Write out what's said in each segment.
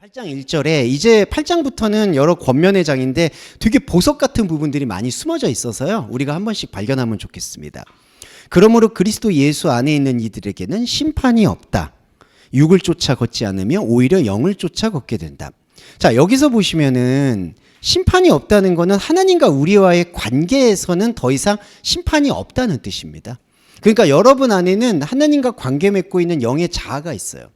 8장 1절에 이제 8장부터는 여러 권면의 장인데 되게 보석 같은 부분들이 많이 숨어져 있어서요. 우리가 한 번씩 발견하면 좋겠습니다. 그러므로 그리스도 예수 안에 있는 이들에게는 심판이 없다. 육을 쫓아 걷지 않으며 오히려 영을 쫓아 걷게 된다. 자, 여기서 보시면은 심판이 없다는 것은 하나님과 우리와의 관계에서는 더 이상 심판이 없다는 뜻입니다. 그러니까 여러분 안에는 하나님과 관계 맺고 있는 영의 자아가 있어요.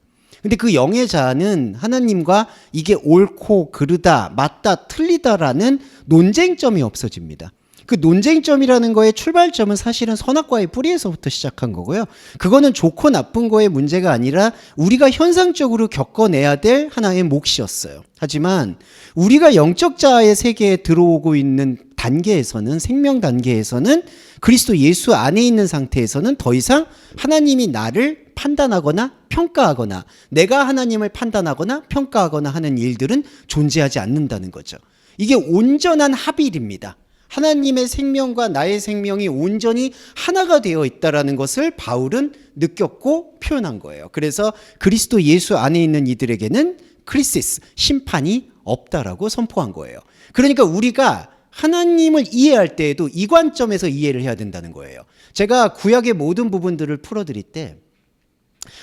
근데 그 영의 자아는 하나님과 이게 옳고 그르다, 맞다, 틀리다라는 논쟁점이 없어집니다. 그 논쟁점이라는 거의 출발점은 사실은 선악과의 뿌리에서부터 시작한 거고요. 그거는 좋고 나쁜 거의 문제가 아니라 우리가 현상적으로 겪어내야 될 하나의 몫이었어요. 하지만 우리가 영적 자아의 세계에 들어오고 있는 단계에서는, 생명 단계에서는 그리스도 예수 안에 있는 상태에서는 더 이상 하나님이 나를 판단하거나 평가하거나 내가 하나님을 판단하거나 평가하거나 하는 일들은 존재하지 않는다는 거죠. 이게 온전한 합일입니다. 하나님의 생명과 나의 생명이 온전히 하나가 되어 있다는 것을 바울은 느꼈고 표현한 거예요. 그래서 그리스도 예수 안에 있는 이들에게는 크리시스, 심판이 없다라고 선포한 거예요. 그러니까 우리가 하나님을 이해할 때에도 이 관점에서 이해를 해야 된다는 거예요. 제가 구약의 모든 부분들을 풀어드릴 때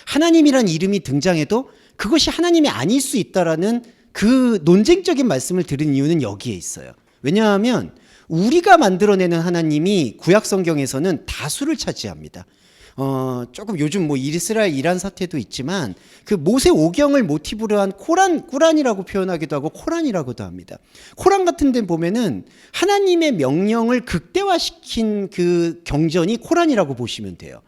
하나님이란 이름이 등장해도 그것이 하나님이 아닐 수 있다라는 그 논쟁적인 말씀을 드린 이유는 여기에 있어요. 왜냐하면 우리가 만들어내는 하나님이 구약 성경에서는 다수를 차지합니다. 조금 요즘 뭐 이스라엘 이란 사태도 있지만 그 모세 오경을 모티브로 한 꾸란이라고 표현하기도 하고 코란이라고도 합니다. 코란 같은 데 보면은 하나님의 명령을 극대화시킨 그 경전이 코란이라고 보시면 돼요.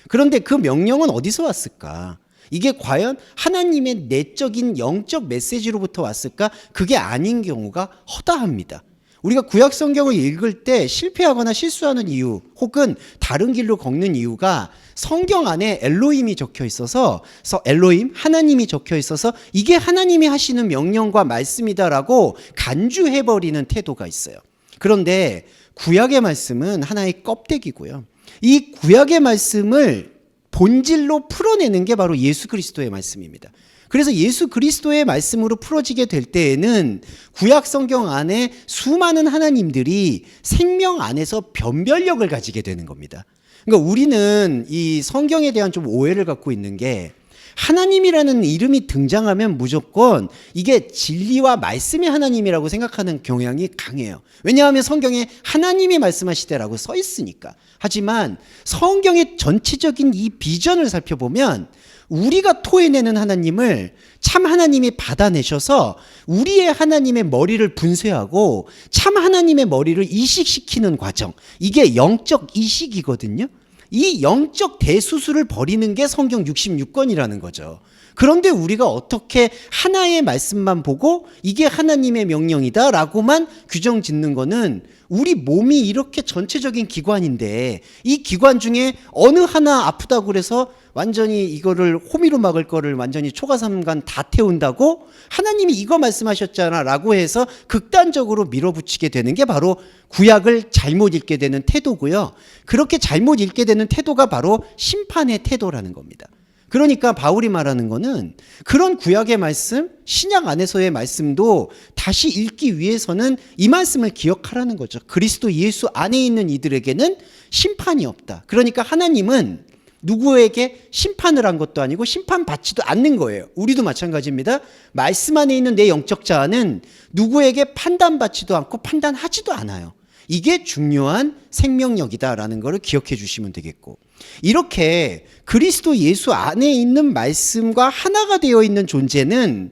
그런데 그 명령은 어디서 왔을까? 이게 과연 하나님의 내적인 영적 메시지로부터 왔을까? 그게 아닌 경우가 허다합니다. 우리가 구약 성경을 읽을 때 실패하거나 실수하는 이유 혹은 다른 길로 걷는 이유가 성경 안에 엘로힘이 적혀 있어서 엘로힘, 하나님이 적혀 있어서 이게 하나님이 하시는 명령과 말씀이다라고 간주해버리는 태도가 있어요. 그런데 구약의 말씀은 하나의 껍데기고요. 이 구약의 말씀을 본질로 풀어내는 게 바로 예수 그리스도의 말씀입니다. 그래서 예수 그리스도의 말씀으로 풀어지게 될 때에는 구약 성경 안에 수많은 하나님들이 생명 안에서 변별력을 가지게 되는 겁니다. 그러니까 우리는 이 성경에 대한 좀 오해를 갖고 있는 게 하나님이라는 이름이 등장하면 무조건 이게 진리와 말씀의 하나님이라고 생각하는 경향이 강해요. 왜냐하면 성경에 하나님이 말씀하시되라고 써 있으니까. 하지만 성경의 전체적인 이 비전을 살펴보면 우리가 토해내는 하나님을 참 하나님이 받아내셔서 우리의 하나님의 머리를 분쇄하고 참 하나님의 머리를 이식시키는 과정, 이게 영적 이식이거든요. 이 영적 대수술을 벌이는 게 성경 66권이라는 거죠. 그런데 우리가 어떻게 하나의 말씀만 보고 이게 하나님의 명령이다 라고만 규정 짓는 거는 우리 몸이 이렇게 전체적인 기관인데 이 기관 중에 어느 하나 아프다고 그래서 완전히 이거를 호미로 막을 거를 완전히 초가삼간 다 태운다고 하나님이 이거 말씀하셨잖아 라고 해서 극단적으로 밀어붙이게 되는 게 바로 구약을 잘못 읽게 되는 태도고요. 그렇게 잘못 읽게 되는 태도가 바로 심판의 태도라는 겁니다. 그러니까 바울이 말하는 거는 그런 구약의 말씀, 신약 안에서의 말씀도 다시 읽기 위해서는 이 말씀을 기억하라는 거죠. 그리스도 예수 안에 있는 이들에게는 심판이 없다. 그러니까 하나님은 누구에게 심판을 한 것도 아니고 심판받지도 않는 거예요. 우리도 마찬가지입니다. 말씀 안에 있는 내 영적 자아는 누구에게 판단받지도 않고 판단하지도 않아요. 이게 중요한 생명력이다라는 것을 기억해 주시면 되겠고, 이렇게 그리스도 예수 안에 있는 말씀과 하나가 되어 있는 존재는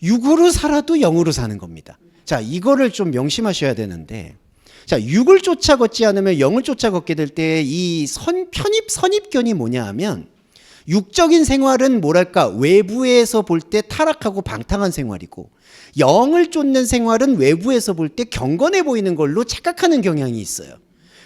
육으로 살아도 영으로 사는 겁니다. 자, 이거를 좀 명심하셔야 되는데, 자, 육을 쫓아 걷지 않으면 영을 쫓아 걷게 될 때 이 선입견이 뭐냐 하면 육적인 생활은 뭐랄까 외부에서 볼 때 타락하고 방탕한 생활이고 영을 쫓는 생활은 외부에서 볼 때 경건해 보이는 걸로 착각하는 경향이 있어요.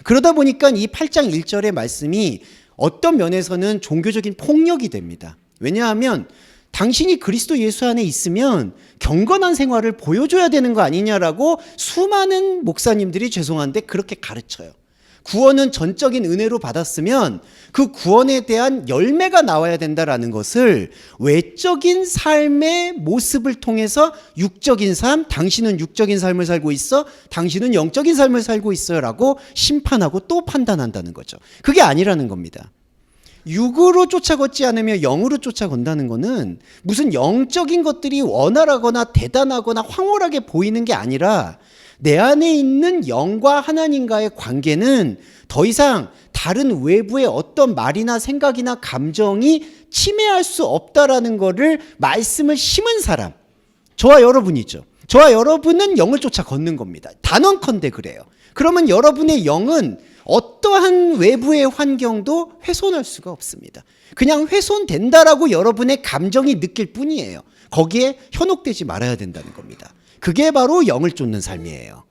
그러다 보니까 이 8장 1절의 말씀이 어떤 면에서는 종교적인 폭력이 됩니다. 왜냐하면 당신이 그리스도 예수 안에 있으면 경건한 생활을 보여줘야 되는 거 아니냐라고 수많은 목사님들이 죄송한데 그렇게 가르쳐요. 구원은 전적인 은혜로 받았으면 그 구원에 대한 열매가 나와야 된다라는 것을 외적인 삶의 모습을 통해서 육적인 삶, 당신은 육적인 삶을 살고 있어, 당신은 영적인 삶을 살고 있어요 라고 심판하고 또 판단한다는 거죠. 그게 아니라는 겁니다. 육으로 쫓아걷지 않으며 영으로 쫓아건다는 것은 무슨 영적인 것들이 원활하거나 대단하거나 황홀하게 보이는 게 아니라 내 안에 있는 영과 하나님과의 관계는 더 이상 다른 외부의 어떤 말이나 생각이나 감정이 침해할 수 없다라는 것을 말씀을 심은 사람, 저와 여러분이죠. 저와 여러분은 영을 쫓아 걷는 겁니다. 단언컨대 그래요. 그러면 여러분의 영은 어떠한 외부의 환경도 훼손할 수가 없습니다. 그냥 훼손된다라고 여러분의 감정이 느낄 뿐이에요. 거기에 현혹되지 말아야 된다는 겁니다. 그게 바로 영을 쫓는 삶이에요.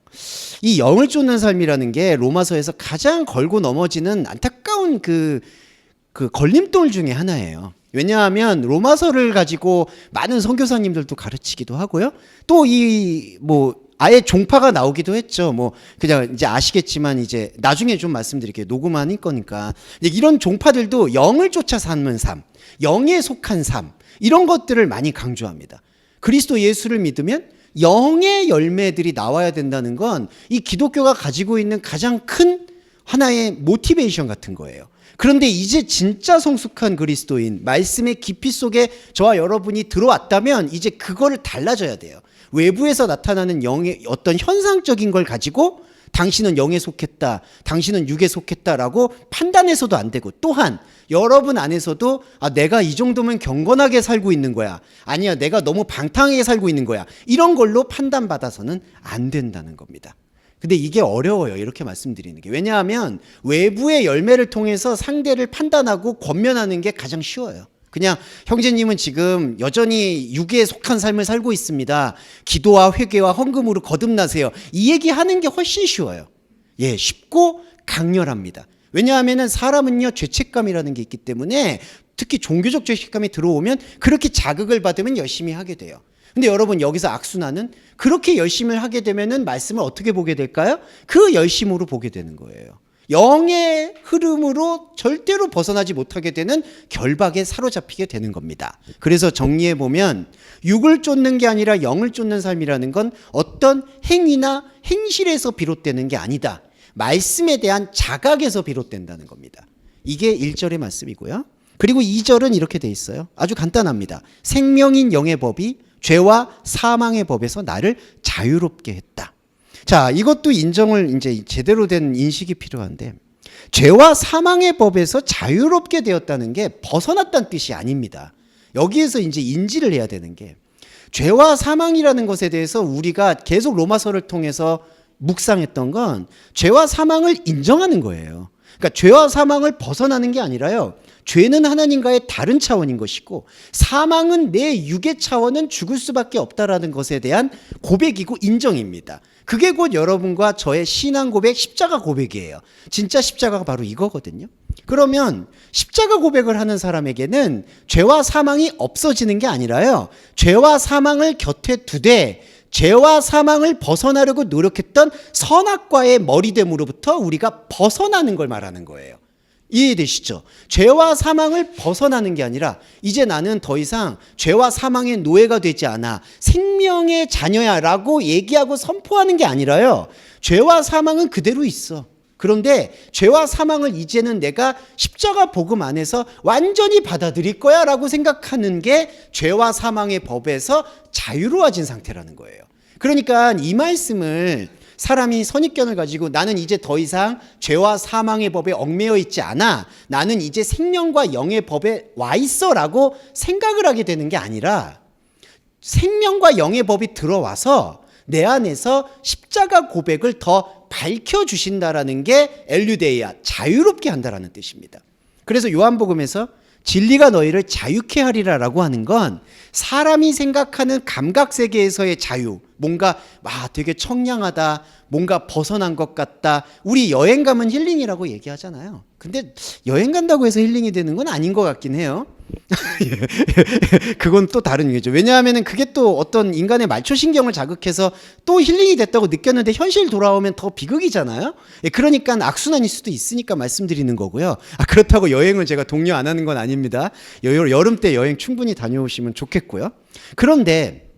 이 영을 쫓는 삶이라는 게 로마서에서 가장 걸고 넘어지는 안타까운 그 걸림돌 중에 하나예요. 왜냐하면 로마서를 가지고 많은 선교사님들도 가르치기도 하고요. 또 아예 종파가 나오기도 했죠. 그냥 이제 아시겠지만 이제 나중에 좀 말씀드릴게요. 녹음한 거니까. 이런 종파들도 영을 쫓아 사는 삶, 영에 속한 삶, 이런 것들을 많이 강조합니다. 그리스도 예수를 믿으면 영의 열매들이 나와야 된다는 건 이 기독교가 가지고 있는 가장 큰 하나의 모티베이션 같은 거예요. 그런데 이제 진짜 성숙한 그리스도인, 말씀의 깊이 속에 저와 여러분이 들어왔다면 이제 그거를 달라져야 돼요. 외부에서 나타나는 영의 어떤 현상적인 걸 가지고 당신은 영에 속했다, 당신은 육에 속했다라고 판단해서도 안 되고, 또한 여러분 안에서도 내가 이 정도면 경건하게 살고 있는 거야, 아니야 내가 너무 방탕하게 살고 있는 거야, 이런 걸로 판단받아서는 안 된다는 겁니다. 근데 이게 어려워요. 이렇게 말씀드리는 게. 왜냐하면 외부의 열매를 통해서 상대를 판단하고 권면하는 게 가장 쉬워요. 그냥 형제님은 지금 여전히 육에 속한 삶을 살고 있습니다. 기도와 회개와 헌금으로 거듭나세요. 이 얘기하는 게 훨씬 쉬워요. 예, 쉽고 강렬합니다. 왜냐하면 사람은요, 죄책감이라는 게 있기 때문에 특히 종교적 죄책감이 들어오면 그렇게 자극을 받으면 열심히 하게 돼요. 근데 여러분, 여기서 악순환은 그렇게 열심히 하게 되면은 말씀을 어떻게 보게 될까요? 그 열심으로 보게 되는 거예요. 영의 흐름으로 절대로 벗어나지 못하게 되는 결박에 사로잡히게 되는 겁니다. 그래서 정리해 보면 육을 쫓는 게 아니라 영을 쫓는 삶이라는 건 어떤 행위나 행실에서 비롯되는 게 아니다. 말씀에 대한 자각에서 비롯된다는 겁니다. 이게 1절의 말씀이고요. 그리고 2절은 이렇게 돼 있어요. 아주 간단합니다. 생명인 영의 법이 죄와 사망의 법에서 나를 자유롭게 했다. 자, 이것도 인정을 이제 제대로 된 인식이 필요한데, 죄와 사망의 법에서 자유롭게 되었다는 게 벗어났다는 뜻이 아닙니다. 여기에서 이제 인지를 해야 되는 게, 죄와 사망이라는 것에 대해서 우리가 계속 로마서를 통해서 묵상했던 건 죄와 사망을 인정하는 거예요. 그러니까 죄와 사망을 벗어나는 게 아니라요, 죄는 하나님과의 다른 차원인 것이고 사망은 내 육의 차원은 죽을 수밖에 없다라는 것에 대한 고백이고 인정입니다. 그게 곧 여러분과 저의 신앙 고백, 십자가 고백이에요. 진짜 십자가가 바로 이거거든요. 그러면 십자가 고백을 하는 사람에게는 죄와 사망이 없어지는 게 아니라요, 죄와 사망을 곁에 두되 죄와 사망을 벗어나려고 노력했던 선악과의 머리됨으로부터 우리가 벗어나는 걸 말하는 거예요. 이해되시죠? 죄와 사망을 벗어나는 게 아니라 이제 나는 더 이상 죄와 사망의 노예가 되지 않아, 생명의 자녀야 라고 얘기하고 선포하는 게 아니라요, 죄와 사망은 그대로 있어. 그런데 죄와 사망을 이제는 내가 십자가 복음 안에서 완전히 받아들일 거야 라고 생각하는 게 죄와 사망의 법에서 자유로워진 상태라는 거예요. 그러니까 이 말씀을 사람이 선입견을 가지고 나는 이제 더 이상 죄와 사망의 법에 얽매여 있지 않아, 나는 이제 생명과 영의 법에 와 있어 라고 생각을 하게 되는 게 아니라, 생명과 영의 법이 들어와서 내 안에서 십자가 고백을 더 밝혀주신다라는 게 엘류데이아, 자유롭게 한다라는 뜻입니다. 그래서 요한복음에서 진리가 너희를 자유케 하리라 라고 하는 건 사람이 생각하는 감각세계에서의 자유, 뭔가 되게 청량하다, 뭔가 벗어난 것 같다. 우리 여행 가면 힐링이라고 얘기하잖아요. 근데 여행 간다고 해서 힐링이 되는 건 아닌 것 같긴 해요. 그건 또 다른 얘기죠. 왜냐하면 그게 또 어떤 인간의 말초신경을 자극해서 또 힐링이 됐다고 느꼈는데 현실 돌아오면 더 비극이잖아요. 그러니까 악순환일 수도 있으니까 말씀드리는 거고요. 그렇다고 여행을 제가 독려 안 하는 건 아닙니다. 여름 때 여행 충분히 다녀오시면 좋겠고요. 그런데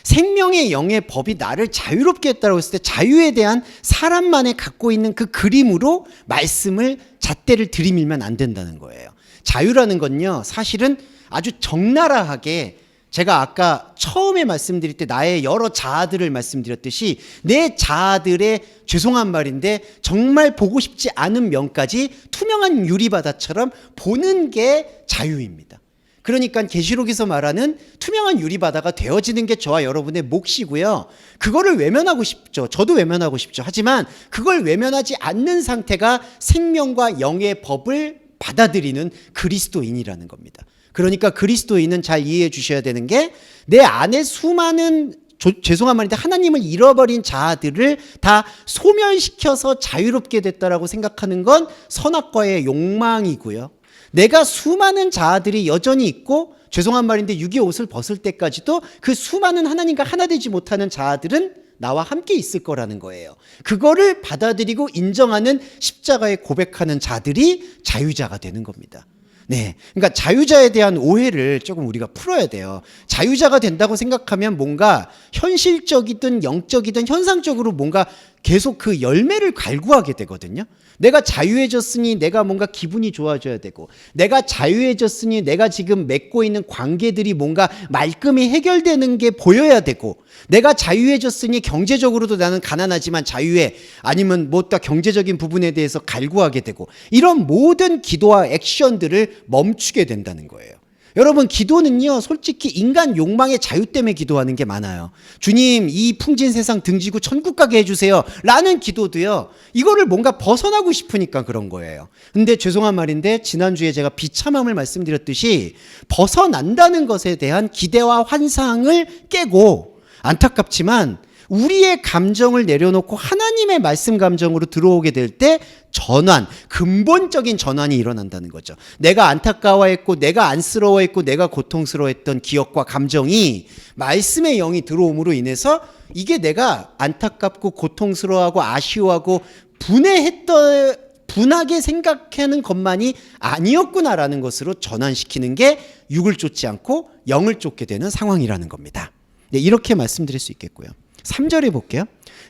생명의 영의 법이 나를 자유롭게 했다고 했을 때 자유에 대한 사람만의 갖고 있는 그 그림으로 말씀을 잣대를 들이밀면 안 된다는 거예요. 자유라는 건요, 사실은 아주 적나라하게 제가 아까 처음에 말씀드릴 때 나의 여러 자아들을 말씀드렸듯이 내 자아들의 죄송한 말인데 정말 보고 싶지 않은 면까지 투명한 유리바다처럼 보는 게 자유입니다. 그러니까 계시록에서 말하는 투명한 유리바다가 되어지는 게 저와 여러분의 몫이고요. 그거를 외면하고 싶죠. 저도 외면하고 싶죠. 하지만 그걸 외면하지 않는 상태가 생명과 영의 법을 받아들이는 그리스도인이라는 겁니다. 그러니까 그리스도인은 잘 이해해 주셔야 되는 게 내 안에 수많은 죄송한 말인데 하나님을 잃어버린 자아들을 다 소멸시켜서 자유롭게 됐다라고 생각하는 건 선악과의 욕망이고요. 내가 수많은 자아들이 여전히 있고 죄송한 말인데 육의 옷을 벗을 때까지도 그 수많은 하나님과 하나 되지 못하는 자아들은 나와 함께 있을 거라는 거예요. 그거를 받아들이고 인정하는 십자가에 고백하는 자들이 자유자가 되는 겁니다. 네, 그러니까 자유자에 대한 오해를 조금 우리가 풀어야 돼요. 자유자가 된다고 생각하면 뭔가 현실적이든 영적이든 현상적으로 뭔가 계속 그 열매를 갈구하게 되거든요. 내가 자유해졌으니 내가 뭔가 기분이 좋아져야 되고, 내가 자유해졌으니 내가 지금 맺고 있는 관계들이 뭔가 말끔히 해결되는 게 보여야 되고, 내가 자유해졌으니 경제적으로도 나는 가난하지만 자유해, 아니면 뭐다 경제적인 부분에 대해서 갈구하게 되고, 이런 모든 기도와 액션들을 멈추게 된다는 거예요. 여러분, 기도는요, 솔직히 인간 욕망의 자유 때문에 기도하는 게 많아요. 주님, 이 풍진 세상 등지고 천국 가게 해주세요 라는 기도도요, 이거를 뭔가 벗어나고 싶으니까 그런 거예요. 근데 죄송한 말인데 지난주에 제가 비참함을 말씀드렸듯이 벗어난다는 것에 대한 기대와 환상을 깨고, 안타깝지만 우리의 감정을 내려놓고 하나님의 말씀 감정으로 들어오게 될 때 전환, 근본적인 전환이 일어난다는 거죠. 내가 안타까워했고 내가 안쓰러워했고 내가 고통스러워했던 기억과 감정이 말씀의 영이 들어옴으로 인해서 이게 내가 안타깝고 고통스러워하고 아쉬워하고 분하게 생각하는 것만이 아니었구나라는 것으로 전환시키는 게 육을 쫓지 않고 영을 쫓게 되는 상황이라는 겁니다. 네, 이렇게 말씀드릴 수 있겠고요. 3절에 볼게요.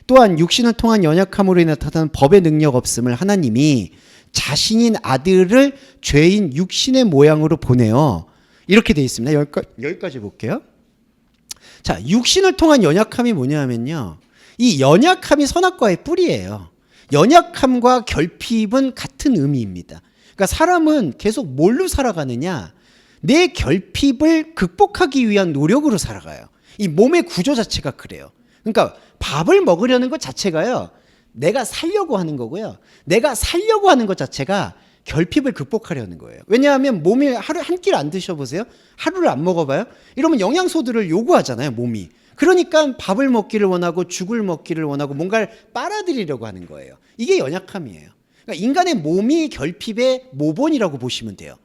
또한 육신을 통한 연약함으로 나타나는 법의 능력 없음을 하나님이 자신인 아들을 죄인 육신의 모양으로 보내어, 이렇게 되어 있습니다. 여기까지 볼게요. 자, 육신을 통한 연약함이 뭐냐면요, 이 연약함이 선악과의 뿌리예요. 연약함과 결핍은 같은 의미입니다. 그러니까 사람은 계속 뭘로 살아가느냐, 내 결핍을 극복하기 위한 노력으로 살아가요. 이 몸의 구조 자체가 그래요. 그러니까 밥을 먹으려는 것 자체가요, 내가 살려고 하는 거고요. 내가 살려고 하는 것 자체가 결핍을 극복하려는 거예요. 왜냐하면 몸이 하루 한 끼를 안 드셔보세요. 하루를 안 먹어봐요. 이러면 영양소들을 요구하잖아요, 몸이. 그러니까 밥을 먹기를 원하고 죽을 먹기를 원하고 뭔가를 빨아들이려고 하는 거예요. 이게 연약함이에요. 그러니까 인간의 몸이 결핍의 모본이라고 보시면 돼요.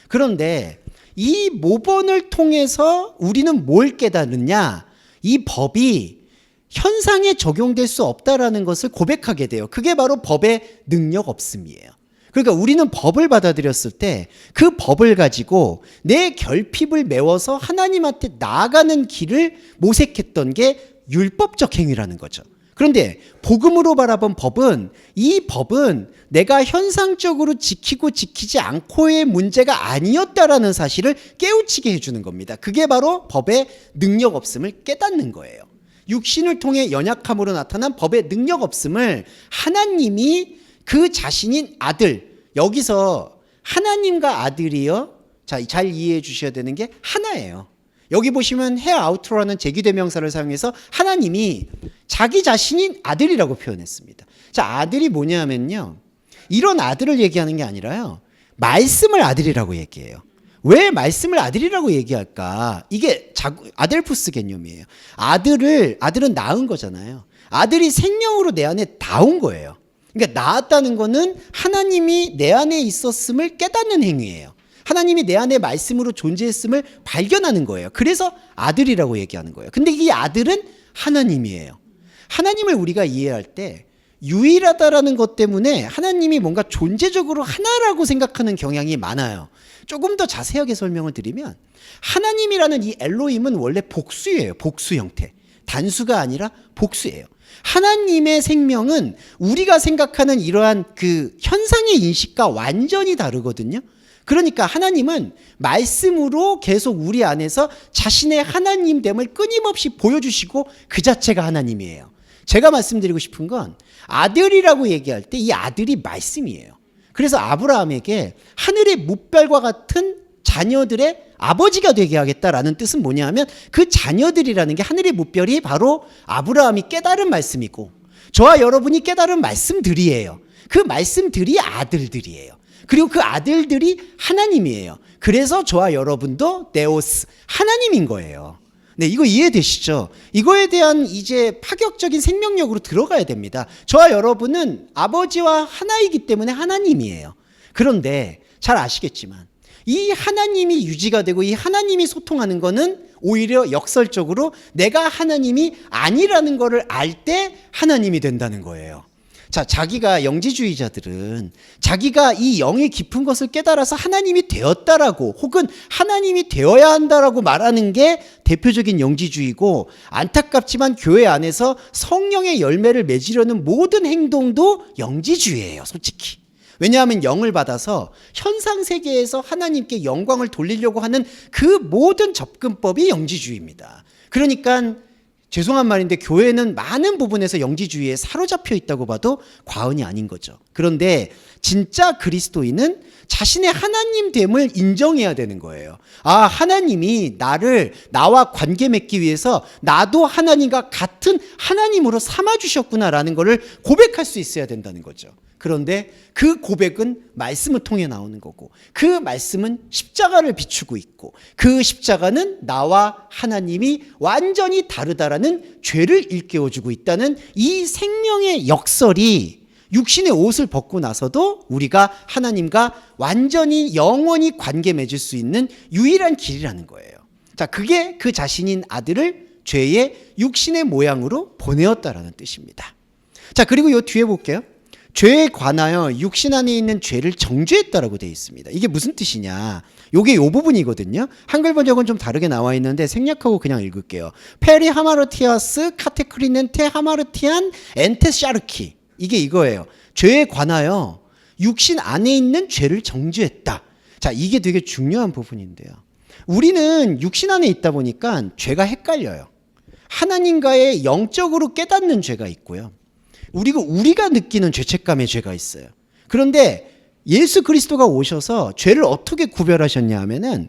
그런데 이 모본을 통해서 우리는 뭘 깨닫느냐, 이 법이 현상에 적용될 수 없다라는 것을 고백하게 돼요. 그게 바로 법의 능력 없음이에요. 그러니까 우리는 법을 받아들였을 때 그 법을 가지고 내 결핍을 메워서 하나님한테 나아가는 길을 모색했던 게 율법적 행위라는 거죠. 그런데 복음으로 바라본 법은, 이 법은 내가 현상적으로 지키고 지키지 않고의 문제가 아니었다라는 사실을 깨우치게 해주는 겁니다. 그게 바로 법의 능력 없음을 깨닫는 거예요. 육신을 통해 연약함으로 나타난 법의 능력 없음을 하나님이 그 자신인 아들, 여기서 하나님과 아들이요, 자, 잘 이해해 주셔야 되는 게 하나예요. 여기 보시면 헤어 아우트로라는 제기대명사를 사용해서 하나님이 자기 자신인 아들이라고 표현했습니다. 자, 아들이 뭐냐면요, 이런 아들을 얘기하는 게 아니라요, 말씀을 아들이라고 얘기해요. 왜 말씀을 아들이라고 얘기할까? 이게 아델푸스 개념이에요. 아들은 낳은 거잖아요. 아들이 생명으로 내 안에 닿은 거예요. 그러니까 낳았다는 거는 하나님이 내 안에 있었음을 깨닫는 행위예요. 하나님이 내 안에 말씀으로 존재했음을 발견하는 거예요. 그래서 아들이라고 얘기하는 거예요. 근데 이 아들은 하나님이에요. 하나님을 우리가 이해할 때 유일하다라는 것 때문에 하나님이 뭔가 존재적으로 하나라고 생각하는 경향이 많아요. 조금 더 자세하게 설명을 드리면 하나님이라는 이 엘로힘은 원래 복수예요. 복수 형태. 단수가 아니라 복수예요. 하나님의 생명은 우리가 생각하는 이러한 그 현상의 인식과 완전히 다르거든요. 그러니까 하나님은 말씀으로 계속 우리 안에서 자신의 하나님됨을 끊임없이 보여주시고 그 자체가 하나님이에요. 제가 말씀드리고 싶은 건 아들이라고 얘기할 때 이 아들이 말씀이에요. 그래서 아브라함에게 하늘의 뭇별과 같은 자녀들의 아버지가 되게 하겠다라는 뜻은 뭐냐 하면 그 자녀들이라는 게 하늘의 뭇별이 바로 아브라함이 깨달은 말씀이고 저와 여러분이 깨달은 말씀들이에요. 그 말씀들이 아들들이에요. 그리고 그 아들들이 하나님이에요. 그래서 저와 여러분도 네오스, 하나님인 거예요. 네, 이거 이해되시죠? 이거에 대한 이제 파격적인 생명력으로 들어가야 됩니다. 저와 여러분은 아버지와 하나이기 때문에 하나님이에요. 그런데 잘 아시겠지만 이 하나님이 유지가 되고 이 하나님이 소통하는 거는 오히려 역설적으로 내가 하나님이 아니라는 거를 알 때 하나님이 된다는 거예요. 자, 자기가 영지주의자들은 자기가 이 영의 깊은 것을 깨달아서 하나님이 되었다라고 혹은 하나님이 되어야 한다라고 말하는 게 대표적인 영지주의고 안타깝지만 교회 안에서 성령의 열매를 맺으려는 모든 행동도 영지주의예요, 솔직히. 왜냐하면 영을 받아서 현상 세계에서 하나님께 영광을 돌리려고 하는 그 모든 접근법이 영지주의입니다. 그러니까 죄송한 말인데 교회는 많은 부분에서 영지주의에 사로잡혀 있다고 봐도 과언이 아닌 거죠. 그런데 진짜 그리스도인은 자신의 하나님됨을 인정해야 되는 거예요. 아, 하나님이 나와 관계 맺기 위해서 나도 하나님과 같은 하나님으로 삼아주셨구나라는 것을 고백할 수 있어야 된다는 거죠. 그런데 그 고백은 말씀을 통해 나오는 거고 그 말씀은 십자가를 비추고 있고 그 십자가는 나와 하나님이 완전히 다르다라는 죄를 일깨워주고 있다는 이 생명의 역설이 육신의 옷을 벗고 나서도 우리가 하나님과 완전히 영원히 관계 맺을 수 있는 유일한 길이라는 거예요. 자, 그게 그 자신인 아들을 죄의 육신의 모양으로 보내었다라는 뜻입니다. 자, 그리고 요 뒤에 볼게요. 죄에 관하여 육신 안에 있는 죄를 정죄했다라고 되어 있습니다. 이게 무슨 뜻이냐? 요게 요 부분이거든요. 한글 번역은 좀 다르게 나와 있는데 생략하고 그냥 읽을게요. 페리 하마르티아스 카테크리넨테 하마르티안 엔테샤르키. 이게 이거예요. 죄에 관하여 육신 안에 있는 죄를 정죄했다. 자, 이게 되게 중요한 부분인데요. 우리는 육신 안에 있다 보니까 죄가 헷갈려요. 하나님과의 영적으로 깨닫는 죄가 있고요. 우리가 느끼는 죄책감의 죄가 있어요. 그런데 예수 그리스도가 오셔서 죄를 어떻게 구별하셨냐 하면은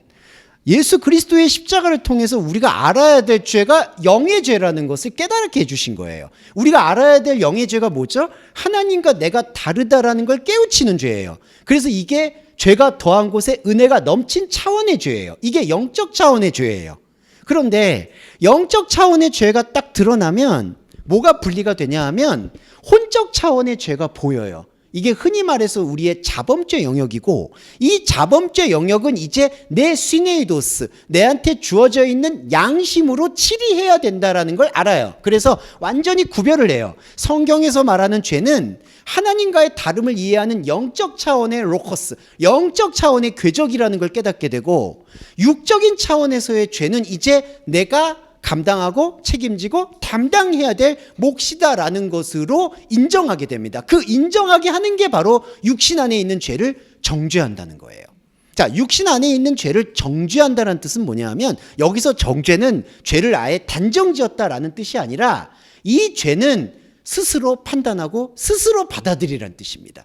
예수 그리스도의 십자가를 통해서 우리가 알아야 될 죄가 영의 죄라는 것을 깨닫게 해주신 거예요. 우리가 알아야 될 영의 죄가 뭐죠? 하나님과 내가 다르다라는 걸 깨우치는 죄예요. 그래서 이게 죄가 더한 곳에 은혜가 넘친 차원의 죄예요. 이게 영적 차원의 죄예요. 그런데 영적 차원의 죄가 딱 드러나면 뭐가 분리가 되냐 하면 혼적 차원의 죄가 보여요. 이게 흔히 말해서 우리의 자범죄 영역이고 이 자범죄 영역은 이제 내 시네이도스, 내한테 주어져 있는 양심으로 치리해야 된다라는 걸 알아요. 그래서 완전히 구별을 해요. 성경에서 말하는 죄는 하나님과의 다름을 이해하는 영적 차원의 로커스, 영적 차원의 궤적이라는 걸 깨닫게 되고 육적인 차원에서의 죄는 이제 내가 감당하고 책임지고 담당해야 될 몫이다라는 것으로 인정하게 됩니다. 그 인정하게 하는 게 바로 육신 안에 있는 죄를 정죄한다는 거예요. 자, 육신 안에 있는 죄를 정죄한다는 뜻은 뭐냐 하면 여기서 정죄는 죄를 아예 단정지었다라는 뜻이 아니라 이 죄는 스스로 판단하고 스스로 받아들이라는 뜻입니다.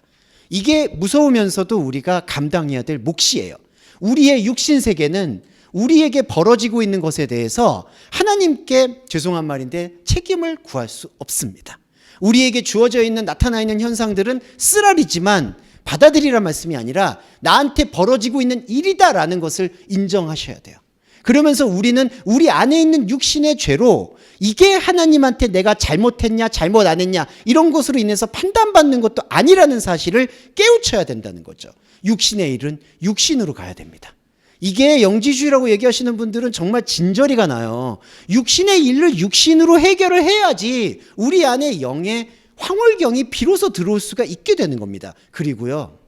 이게 무서우면서도 우리가 감당해야 될 몫이에요. 우리의 육신 세계는 우리에게 벌어지고 있는 것에 대해서 하나님께 죄송한 말인데 책임을 구할 수 없습니다. 우리에게 주어져 있는 나타나 있는 현상들은 쓰라리지만 받아들이란 말씀이 아니라 나한테 벌어지고 있는 일이다라는 것을 인정하셔야 돼요. 그러면서 우리는 우리 안에 있는 육신의 죄로 이게 하나님한테 내가 잘못했냐 잘못 안 했냐 이런 것으로 인해서 판단받는 것도 아니라는 사실을 깨우쳐야 된다는 거죠. 육신의 일은 육신으로 가야 됩니다. 이게 영지주의라고 얘기하시는 분들은 정말 진저리가 나요. 육신의 일을 육신으로 해결을 해야지 우리 안에 영의 황홀경이 비로소 들어올 수가 있게 되는 겁니다. 그리고요,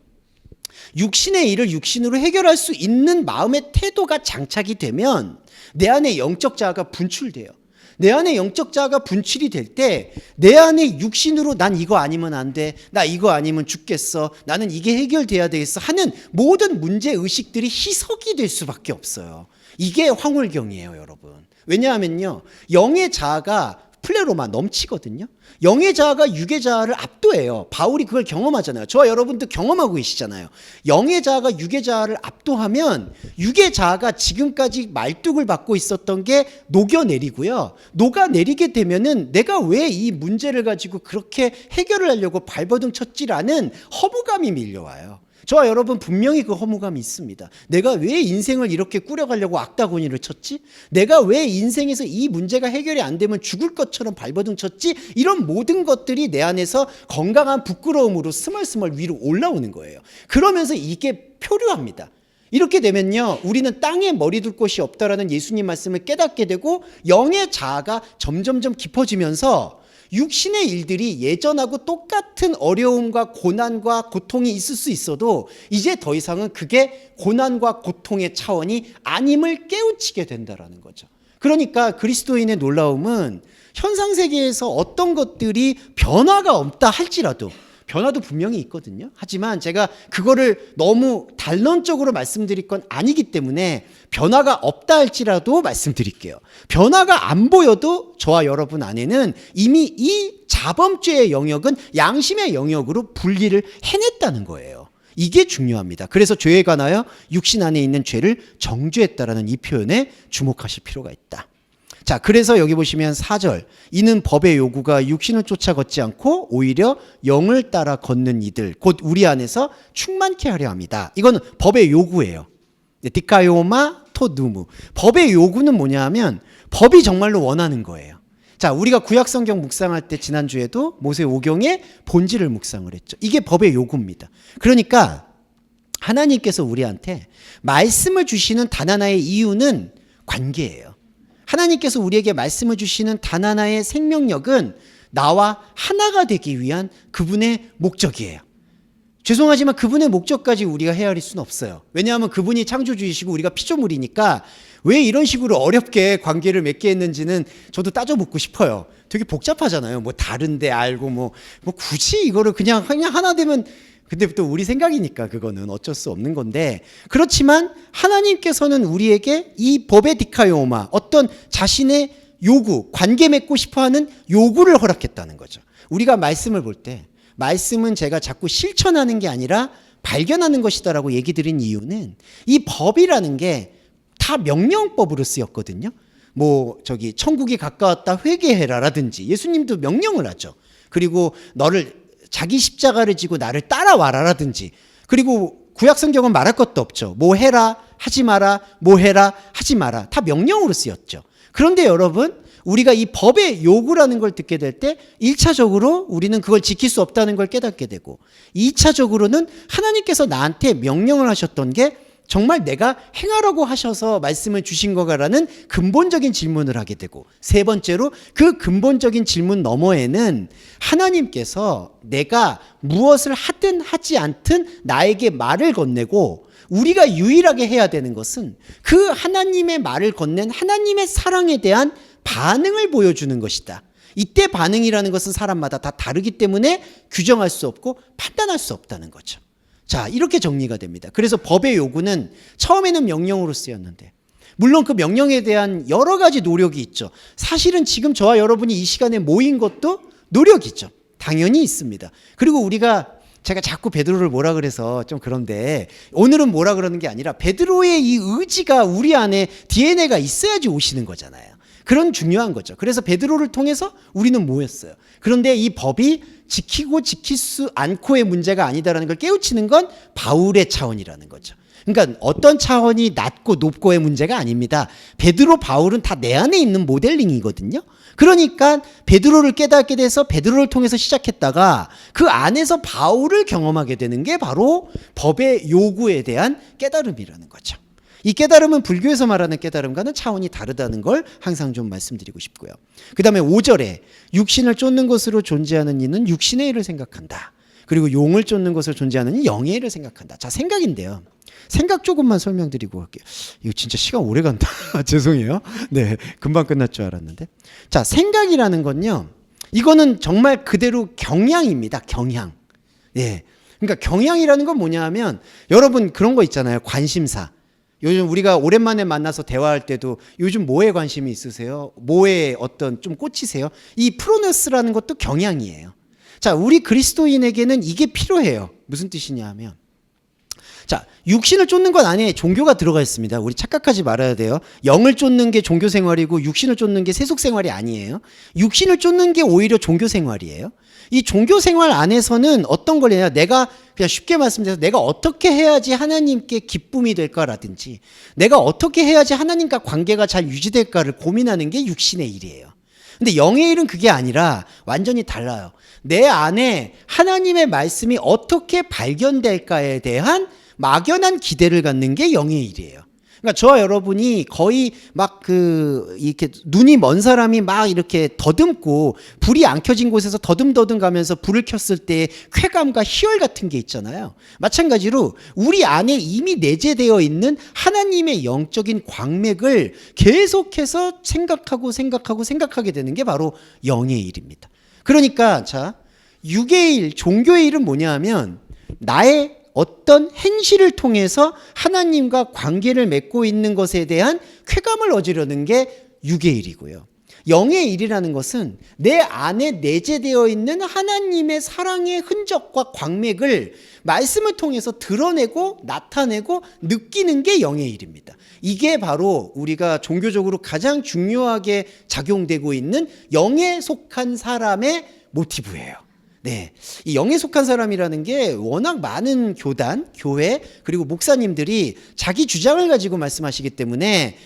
육신의 일을 육신으로 해결할 수 있는 마음의 태도가 장착이 되면 내 안에 영적 자아가 분출돼요. 내 안에 영적 자아가 분출이 될 때 내 안에 육신으로 난 이거 아니면 안 돼, 나 이거 아니면 죽겠어, 나는 이게 해결돼야 되겠어 하는 모든 문제의식들이 희석이 될 수밖에 없어요. 이게 황홀경이에요, 여러분. 왜냐하면요, 영의 자아가 플레로마 넘치거든요. 영의 자아가 육의 자아를 압도해요. 바울이 그걸 경험하잖아요. 저와 여러분도 경험하고 계시잖아요. 영의 자아가 육의 자아를 압도하면 육의 자아가 지금까지 말뚝을 받고 있었던 게 녹여내리고요. 녹아내리게 되면은 내가 왜 이 문제를 가지고 그렇게 해결을 하려고 발버둥 쳤지라는 허무감이 밀려와요. 저와 여러분 분명히 그 허무감이 있습니다. 내가 왜 인생을 이렇게 꾸려가려고 악다구니를 쳤지? 내가 왜 인생에서 이 문제가 해결이 안 되면 죽을 것처럼 발버둥 쳤지? 이런 모든 것들이 내 안에서 건강한 부끄러움으로 스멀스멀 위로 올라오는 거예요. 그러면서 이게 표류합니다. 이렇게 되면요, 우리는 땅에 머리 둘 곳이 없다라는 예수님 말씀을 깨닫게 되고 영의 자아가 점점점 깊어지면서 육신의 일들이 예전하고 똑같은 어려움과 고난과 고통이 있을 수 있어도 이제 더 이상은 그게 고난과 고통의 차원이 아님을 깨우치게 된다라는 거죠. 그러니까 그리스도인의 놀라움은 현상세계에서 어떤 것들이 변화가 없다 할지라도, 변화도 분명히 있거든요. 하지만 제가 그거를 너무 단론적으로 말씀드릴 건 아니기 때문에 변화가 없다 할지라도 말씀드릴게요. 변화가 안 보여도 저와 여러분 안에는 이미 이 자범죄의 영역은 양심의 영역으로 분리를 해냈다는 거예요. 이게 중요합니다. 그래서 죄에 관하여 육신 안에 있는 죄를 정죄했다라는 이 표현에 주목하실 필요가 있다. 자, 그래서 여기 보시면 4절, 이는 법의 요구가 육신을 쫓아 걷지 않고 오히려 영을 따라 걷는 이들, 곧 우리 안에서 충만케 하려 합니다. 이건 법의 요구예요. 디카요마 토누무. 법의 요구는 뭐냐 하면 법이 정말로 원하는 거예요. 자, 우리가 구약성경 묵상할 때 지난주에도 모세 오경의 본질을 묵상을 했죠. 이게 법의 요구입니다. 그러니까 하나님께서 우리한테 말씀을 주시는 단 하나의 이유는 관계예요. 하나님께서 우리에게 말씀을 주시는 단 하나의 생명력은 나와 하나가 되기 위한 그분의 목적이에요. 죄송하지만 그분의 목적까지 우리가 헤아릴 수는 없어요. 왜냐하면 그분이 창조주이시고 우리가 피조물이니까 왜 이런 식으로 어렵게 관계를 맺게 했는지는 저도 따져 묻고 싶어요. 되게 복잡하잖아요. 뭐 다른데 알고 뭐 굳이 이거를 그냥 하나 되면, 근데 또 우리 생각이니까 그거는 어쩔 수 없는 건데, 그렇지만 하나님께서는 우리에게 이 법의 디카요마, 어떤 자신의 요구, 관계 맺고 싶어하는 요구를 허락했다는 거죠. 우리가 말씀을 볼 때 말씀은 제가 자꾸 실천하는 게 아니라 발견하는 것이다라고 얘기 드린 이유는 이 법이라는 게 다 명령법으로 쓰였거든요. 뭐 저기 천국이 가까웠다 회개해라라든지 예수님도 명령을 하죠. 그리고 너를 자기 십자가를 지고 나를 따라와라라든지, 그리고 구약성경은 말할 것도 없죠. 뭐 해라 하지 마라, 뭐 해라 하지 마라, 다 명령으로 쓰였죠. 그런데 여러분, 우리가 이 법의 요구라는 걸 듣게 될 때 1차적으로 우리는 그걸 지킬 수 없다는 걸 깨닫게 되고, 2차적으로는 하나님께서 나한테 명령을 하셨던 게 정말 내가 행하라고 하셔서 말씀을 주신 거가라는 근본적인 질문을 하게 되고, 세 번째로 그 근본적인 질문 너머에는 하나님께서 내가 무엇을 하든 하지 않든 나에게 말을 건네고, 우리가 유일하게 해야 되는 것은 그 하나님의 말을 건넨 하나님의 사랑에 대한 반응을 보여주는 것이다. 이때 반응이라는 것은 사람마다 다 다르기 때문에 규정할 수 없고 판단할 수 없다는 거죠. 자, 이렇게 정리가 됩니다. 그래서 법의 요구는 처음에는 명령으로 쓰였는데, 물론 그 명령에 대한 여러 가지 노력이 있죠. 사실은 지금 저와 여러분이 이 시간에 모인 것도 노력이죠. 당연히 있습니다. 그리고 제가 자꾸 베드로를 뭐라 그래서 좀 그런데, 오늘은 뭐라 그러는 게 아니라 베드로의 이 의지가 우리 안에 DNA가 있어야지 오시는 거잖아요. 그런 중요한 거죠. 그래서 베드로를 통해서 우리는 모였어요. 그런데 이 법이 지키고 지킬 수 않고의 문제가 아니다라는 걸 깨우치는 건 바울의 차원이라는 거죠. 그러니까 어떤 차원이 낮고 높고의 문제가 아닙니다. 베드로, 바울은 다 내 안에 있는 모델링이거든요. 그러니까 베드로를 깨닫게 돼서 베드로를 통해서 시작했다가 그 안에서 바울을 경험하게 되는 게 바로 법의 요구에 대한 깨달음이라는 거죠. 이 깨달음은 불교에서 말하는 깨달음과는 차원이 다르다는 걸 항상 좀 말씀드리고 싶고요. 그 다음에 5절에 육신을 쫓는 것으로 존재하는 이는 육신의 일을 생각한다. 그리고 용을 쫓는 것으로 존재하는 이 영의 일을 생각한다. 자, 생각인데요. 생각 조금만 설명드리고 갈게요. 이거 진짜 시간 오래 간다. 죄송해요. 네, 금방 끝날 줄 알았는데. 자, 생각이라는 건요. 이거는 정말 그대로 경향입니다. 경향. 예. 그러니까 경향이라는 건 뭐냐 하면 여러분 그런 거 있잖아요. 관심사. 요즘 우리가 오랜만에 만나서 대화할 때도 요즘 뭐에 관심이 있으세요? 뭐에 어떤 좀 꽂히세요? 이 프로너스라는 것도 경향이에요. 자, 우리 그리스도인에게는 이게 필요해요. 무슨 뜻이냐 하면 자, 육신을 쫓는 것 안에 종교가 들어가 있습니다. 우리 착각하지 말아야 돼요. 영을 쫓는 게 종교 생활이고 육신을 쫓는 게 세속 생활이 아니에요. 육신을 쫓는 게 오히려 종교 생활이에요. 이 종교 생활 안에서는 어떤 걸 해야 내가 그냥 쉽게 말씀드려서 내가 어떻게 해야지 하나님께 기쁨이 될까라든지 내가 어떻게 해야지 하나님과 관계가 잘 유지될까를 고민하는 게 육신의 일이에요. 근데 영의 일은 그게 아니라 완전히 달라요. 내 안에 하나님의 말씀이 어떻게 발견될까에 대한 막연한 기대를 갖는 게 영의 일이에요. 그러니까 저와 여러분이 거의 막 이렇게 눈이 먼 사람이 막 이렇게 더듬고 불이 안 켜진 곳에서 더듬더듬 가면서 불을 켰을 때의 쾌감과 희열 같은 게 있잖아요. 마찬가지로 우리 안에 이미 내재되어 있는 하나님의 영적인 광맥을 계속해서 생각하게 되는 게 바로 영의 일입니다. 그러니까 자, 육의 일, 종교의 일은 뭐냐 하면 나의 어떤 행실을 통해서 하나님과 관계를 맺고 있는 것에 대한 쾌감을 얻으려는 게 육의 일이고요. 영의 일이라는 것은 내 안에 내재되어 있는 하나님의 사랑의 흔적과 광맥을 말씀을 통해서 드러내고 나타내고 느끼는 게 영의 일입니다. 이게 바로 우리가 종교적으로 가장 중요하게 작용되고 있는 영에 속한 사람의 모티브예요. 네, 이 영에 속한 사람이라는 게 워낙 많은 교단, 교회 그리고 목사님들이 자기 주장을 가지고 말씀하시기 때문에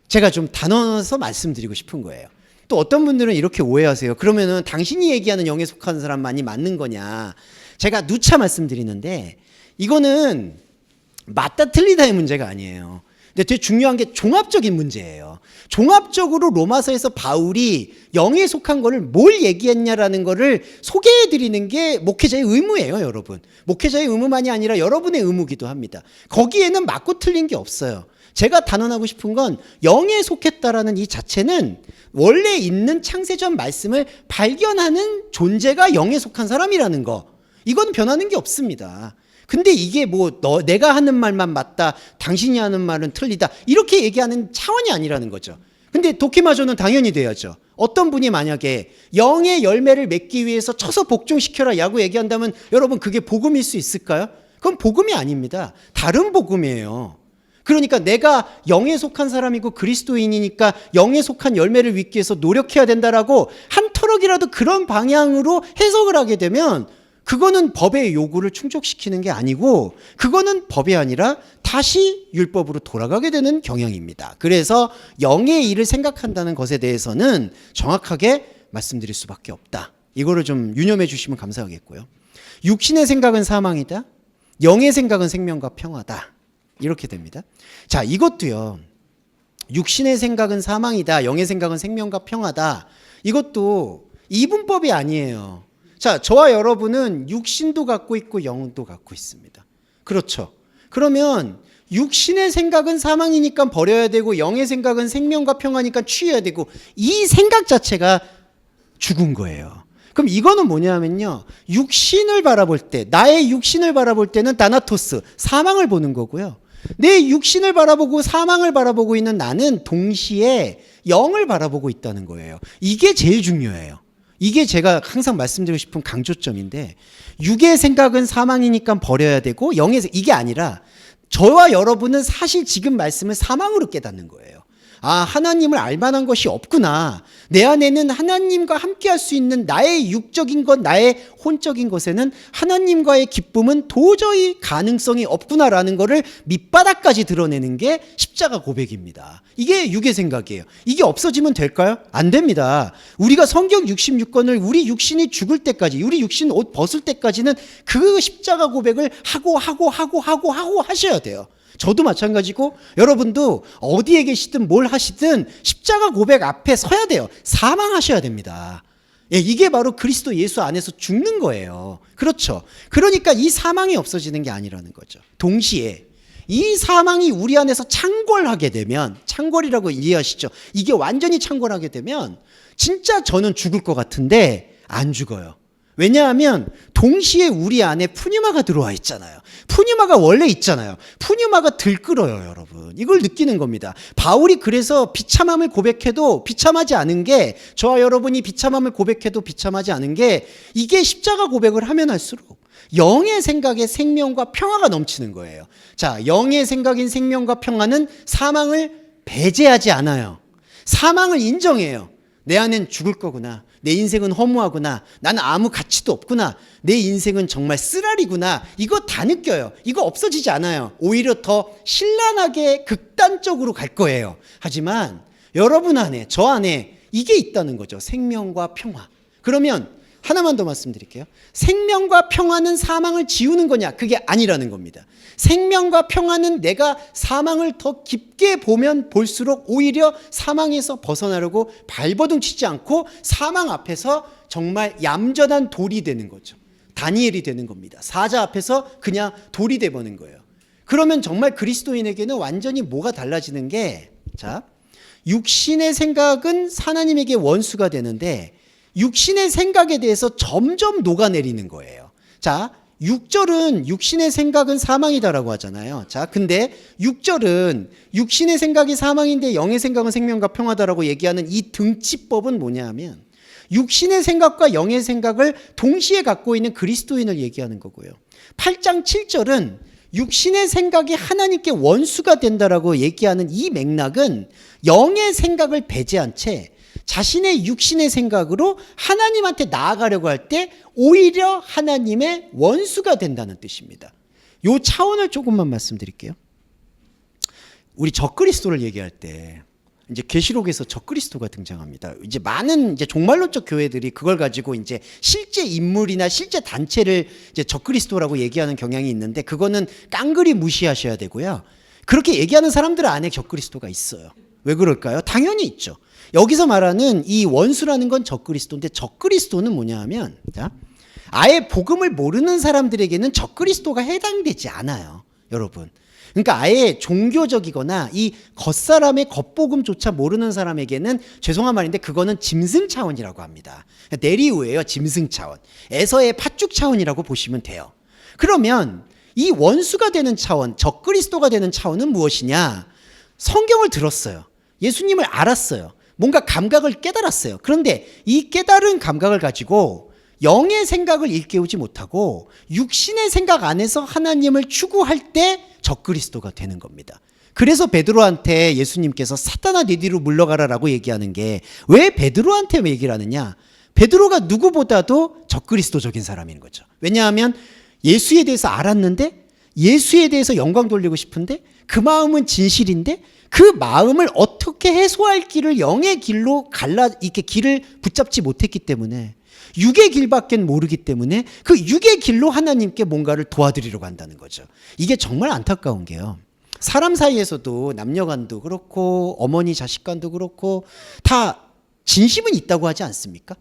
제가 좀 단언해서 말씀드리고 싶은 거예요. 또 어떤 분들은 이렇게 오해하세요. 그러면은 당신이 얘기하는 영에 속한 사람만이 맞는 거냐. 제가 누차 말씀드리는데 이거는 맞다 틀리다의 문제가 아니에요. 근데 되게 중요한 게 종합적인 문제예요. 종합적으로 로마서에서 바울이 영에 속한 거를 뭘 얘기했냐라는 거를 소개해 드리는 게 목회자의 의무예요, 여러분. 목회자의 의무만이 아니라 여러분의 의무기도 합니다. 거기에는 맞고 틀린 게 없어요. 제가 단언하고 싶은 건 영에 속했다라는 이 자체는 원래 있는 창세전 말씀을 발견하는 존재가 영에 속한 사람이라는 거. 이건 변하는 게 없습니다. 근데 이게 내가 하는 말만 맞다, 당신이 하는 말은 틀리다, 이렇게 얘기하는 차원이 아니라는 거죠. 근데 도키마저는 당연히 돼야죠. 어떤 분이 만약에 영의 열매를 맺기 위해서 쳐서 복종시켜라 야구 얘기한다면 여러분 그게 복음일 수 있을까요? 그건 복음이 아닙니다. 다른 복음이에요. 그러니까 내가 영에 속한 사람이고 그리스도인이니까 영에 속한 열매를 맺기 위해서 노력해야 된다라고 한 터럭이라도 그런 방향으로 해석을 하게 되면 그거는 법의 요구를 충족시키는 게 아니고 그거는 법이 아니라 다시 율법으로 돌아가게 되는 경향입니다. 그래서 영의 일을 생각한다는 것에 대해서는 정확하게 말씀드릴 수밖에 없다. 이거를 좀 유념해 주시면 감사하겠고요. 육신의 생각은 사망이다. 영의 생각은 생명과 평화다. 이렇게 됩니다. 자, 이것도요. 육신의 생각은 사망이다. 영의 생각은 생명과 평화다. 이것도 이분법이 아니에요. 자, 저와 여러분은 육신도 갖고 있고 영도 갖고 있습니다. 그렇죠. 그러면 육신의 생각은 사망이니까 버려야 되고 영의 생각은 생명과 평화니까 취해야 되고 이 생각 자체가 죽은 거예요. 그럼 이거는 뭐냐면요. 육신을 바라볼 때, 나의 육신을 바라볼 때는 다나토스, 사망을 보는 거고요. 내 육신을 바라보고 사망을 바라보고 있는 나는 동시에 영을 바라보고 있다는 거예요. 이게 제일 중요해요. 이게 제가 항상 말씀드리고 싶은 강조점인데 육의 생각은 사망이니까 버려야 되고 영의 이게 아니라 저와 여러분은 사실 지금 말씀을 사망으로 깨닫는 거예요. 하나님을 알만한 것이 없구나. 내 안에는 하나님과 함께 할 수 있는 나의 육적인 것, 나의 혼적인 것에는 하나님과의 기쁨은 도저히 가능성이 없구나라는 것을 밑바닥까지 드러내는 게 십자가 고백입니다. 이게 육의 생각이에요. 이게 없어지면 될까요? 안 됩니다. 우리가 성경 66권을 우리 육신이 죽을 때까지, 우리 육신 옷 벗을 때까지는 그 십자가 고백을 하고 하셔야 돼요. 저도 마찬가지고 여러분도 어디에 계시든 뭘 하시든 십자가 고백 앞에 서야 돼요. 사망하셔야 됩니다. 예, 이게 바로 그리스도 예수 안에서 죽는 거예요. 그렇죠. 그러니까 이 사망이 없어지는 게 아니라는 거죠. 동시에 이 사망이 우리 안에서 창궐하게 되면, 창궐이라고 이해하시죠? 이게 완전히 창궐하게 되면 진짜 저는 죽을 것 같은데 안 죽어요. 왜냐하면 동시에 우리 안에 푸뉴마가 들어와 있잖아요. 푸뉴마가 원래 있잖아요. 푸뉴마가 들끓어요, 여러분. 이걸 느끼는 겁니다. 바울이 그래서 비참함을 고백해도 비참하지 않은 게, 저와 여러분이 비참함을 고백해도 비참하지 않은 게, 이게 십자가 고백을 하면 할수록 영의 생각에 생명과 평화가 넘치는 거예요. 자, 영의 생각인 생명과 평화는 사망을 배제하지 않아요. 사망을 인정해요. 내 안엔 죽을 거구나. 내 인생은 허무하구나. 나는 아무 가치도 없구나. 내 인생은 정말 쓰라리구나. 이거 다 느껴요. 이거 없어지지 않아요. 오히려 더 신랄하게 극단적으로 갈 거예요. 하지만 여러분 안에, 저 안에 이게 있다는 거죠. 생명과 평화. 그러면 하나만 더 말씀드릴게요. 생명과 평화는 사망을 지우는 거냐? 그게 아니라는 겁니다. 생명과 평화는 내가 사망을 더 깊게 보면 볼수록 오히려 사망에서 벗어나려고 발버둥 치지 않고 사망 앞에서 정말 얌전한 돌이 되는 거죠. 다니엘이 되는 겁니다. 사자 앞에서 그냥 돌이 되버는 거예요. 그러면 정말 그리스도인에게는 완전히 뭐가 달라지는 게, 자, 육신의 생각은 하나님에게 원수가 되는데 육신의 생각에 대해서 점점 녹아내리는 거예요. 자, 6절은 육신의 생각은 사망이다라고 하잖아요. 자, 근데 6절은 육신의 생각이 사망인데 영의 생각은 생명과 평화다라고 얘기하는 이 등치법은 뭐냐 하면 육신의 생각과 영의 생각을 동시에 갖고 있는 그리스도인을 얘기하는 거고요. 8장 7절은 육신의 생각이 하나님께 원수가 된다라고 얘기하는 이 맥락은 영의 생각을 배제한 채 자신의 육신의 생각으로 하나님한테 나아가려고 할 때 오히려 하나님의 원수가 된다는 뜻입니다. 이 차원을 조금만 말씀드릴게요. 우리 적그리스도를 얘기할 때 이제 계시록에서 적그리스도가 등장합니다. 이제 많은 이제 종말론적 교회들이 그걸 가지고 이제 실제 인물이나 실제 단체를 이제 적그리스도라고 얘기하는 경향이 있는데 그거는 깡그리 무시하셔야 되고요. 그렇게 얘기하는 사람들 안에 적그리스도가 있어요. 왜 그럴까요? 당연히 있죠. 여기서 말하는 이 원수라는 건 적그리스도인데 적그리스도는 뭐냐 하면, 자, 아예 복음을 모르는 사람들에게는 적그리스도가 해당되지 않아요, 여러분. 그러니까 아예 종교적이거나 이 겉사람의 겉복음조차 모르는 사람에게는 죄송한 말인데 그거는 짐승 차원이라고 합니다. 내리우예요, 짐승 차원. 에서의 팥죽 차원이라고 보시면 돼요. 그러면 이 원수가 되는 차원, 적그리스도가 되는 차원은 무엇이냐? 성경을 들었어요. 예수님을 알았어요. 뭔가 감각을 깨달았어요. 그런데 이 깨달은 감각을 가지고 영의 생각을 일깨우지 못하고 육신의 생각 안에서 하나님을 추구할 때 적그리스도가 되는 겁니다. 그래서 베드로한테 예수님께서 사탄아 네 뒤로 물러가라라고 얘기하는 게 왜 베드로한테 얘기를 하느냐? 베드로가 누구보다도 적그리스도적인 사람인 거죠. 왜냐하면 예수에 대해서 알았는데 예수에 대해서 영광 돌리고 싶은데 그 마음은 진실인데 그 마음을 어떻게 해소할 길을 영의 길로 이렇게 길을 붙잡지 못했기 때문에 육의 길밖에 모르기 때문에 그 육의 길로 하나님께 뭔가를 도와드리려고 한다는 거죠. 이게 정말 안타까운 게요. 사람 사이에서도 남녀간도 그렇고 어머니 자식간도 그렇고 다 진심은 있다고 하지 않습니까?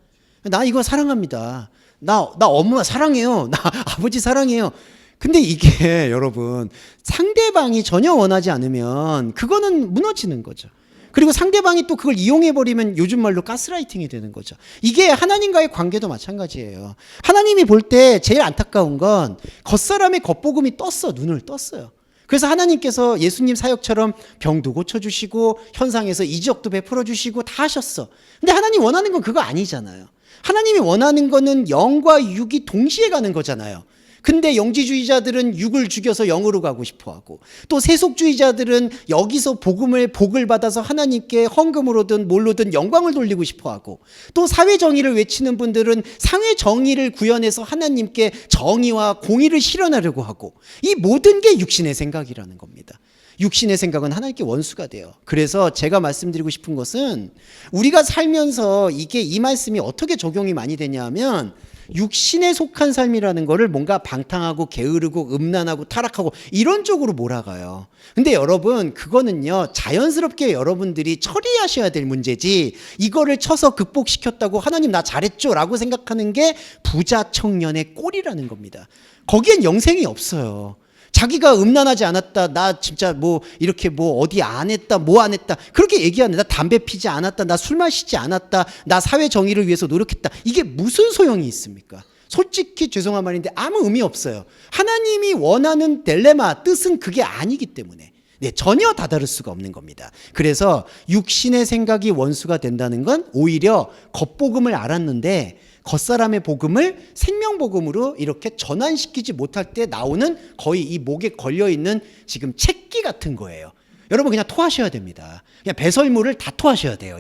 나 이거 사랑합니다. 나 엄마 사랑해요. 나 아버지 사랑해요. 근데 이게 여러분 상대방이 전혀 원하지 않으면 그거는 무너지는 거죠. 그리고 상대방이 또 그걸 이용해버리면 요즘 말로 가스라이팅이 되는 거죠. 이게 하나님과의 관계도 마찬가지예요. 하나님이 볼 때 제일 안타까운 건 겉사람의 겉복음이 눈을 떴어요. 그래서 하나님께서 예수님 사역처럼 병도 고쳐주시고 현상에서 이적도 베풀어주시고 다 하셨어. 근데 하나님 원하는 건 그거 아니잖아요. 하나님이 원하는 거는 영과 육이 동시에 가는 거잖아요. 근데 영지주의자들은 육을 죽여서 영으로 가고 싶어하고, 또 세속주의자들은 여기서 복을 받아서 하나님께 헌금으로든 뭘로든 영광을 돌리고 싶어하고, 또 사회정의를 외치는 분들은 사회정의를 구현해서 하나님께 정의와 공의를 실현하려고 하고, 이 모든 게 육신의 생각이라는 겁니다. 육신의 생각은 하나님께 원수가 돼요. 그래서 제가 말씀드리고 싶은 것은, 우리가 살면서 이 말씀이 어떻게 적용이 많이 되냐 하면, 육신에 속한 삶이라는 거를 뭔가 방탕하고 게으르고 음란하고 타락하고 이런 쪽으로 몰아가요. 근데 여러분, 그거는요 자연스럽게 여러분들이 처리하셔야 될 문제지, 이거를 쳐서 극복시켰다고 하나님 나 잘했죠 라고 생각하는 게 부자 청년의 꼴이라는 겁니다. 거기엔 영생이 없어요. 자기가 음란하지 않았다, 나 진짜 뭐 이렇게 뭐 어디 안 했다, 뭐 안 했다, 그렇게 얘기하는데, 나 담배 피지 않았다, 나 술 마시지 않았다, 나 사회 정의를 위해서 노력했다, 이게 무슨 소용이 있습니까? 솔직히 죄송한 말인데 아무 의미 없어요. 하나님이 원하는 딜레마, 뜻은 그게 아니기 때문에 전혀 다다를 수가 없는 겁니다. 그래서 육신의 생각이 원수가 된다는 건 오히려 겉복음을 알았는데 겉사람의 복음을 생명복음으로 이렇게 전환시키지 못할 때 나오는, 거의 이 목에 걸려있는 지금 채끼 같은 거예요. 여러분, 그냥 토하셔야 됩니다. 그냥 배설물을 다 토하셔야 돼요.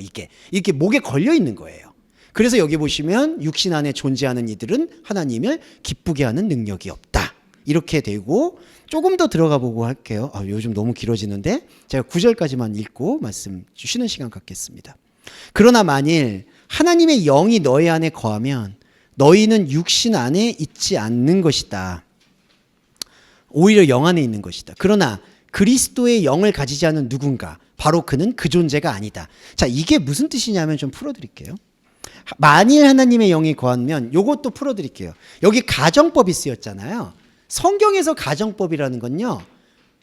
이렇게 목에 걸려있는 거예요. 그래서 여기 보시면 육신 안에 존재하는 이들은 하나님을 기쁘게 하는 능력이 없다, 이렇게 되고, 조금 더 들어가 보고 할게요. 요즘 너무 길어지는데 제가 9절까지만 읽고 말씀 쉬는 시간 갖겠습니다. 그러나 만일 하나님의 영이 너희 안에 거하면 너희는 육신 안에 있지 않는 것이다. 오히려 영 안에 있는 것이다. 그러나 그리스도의 영을 가지지 않은 누군가, 바로 그는 그 존재가 아니다. 자, 이게 무슨 뜻이냐면 좀 풀어드릴게요. 만일 하나님의 영이 거하면, 요것도 풀어드릴게요. 여기 가정법이 쓰였잖아요. 성경에서 가정법이라는 건요,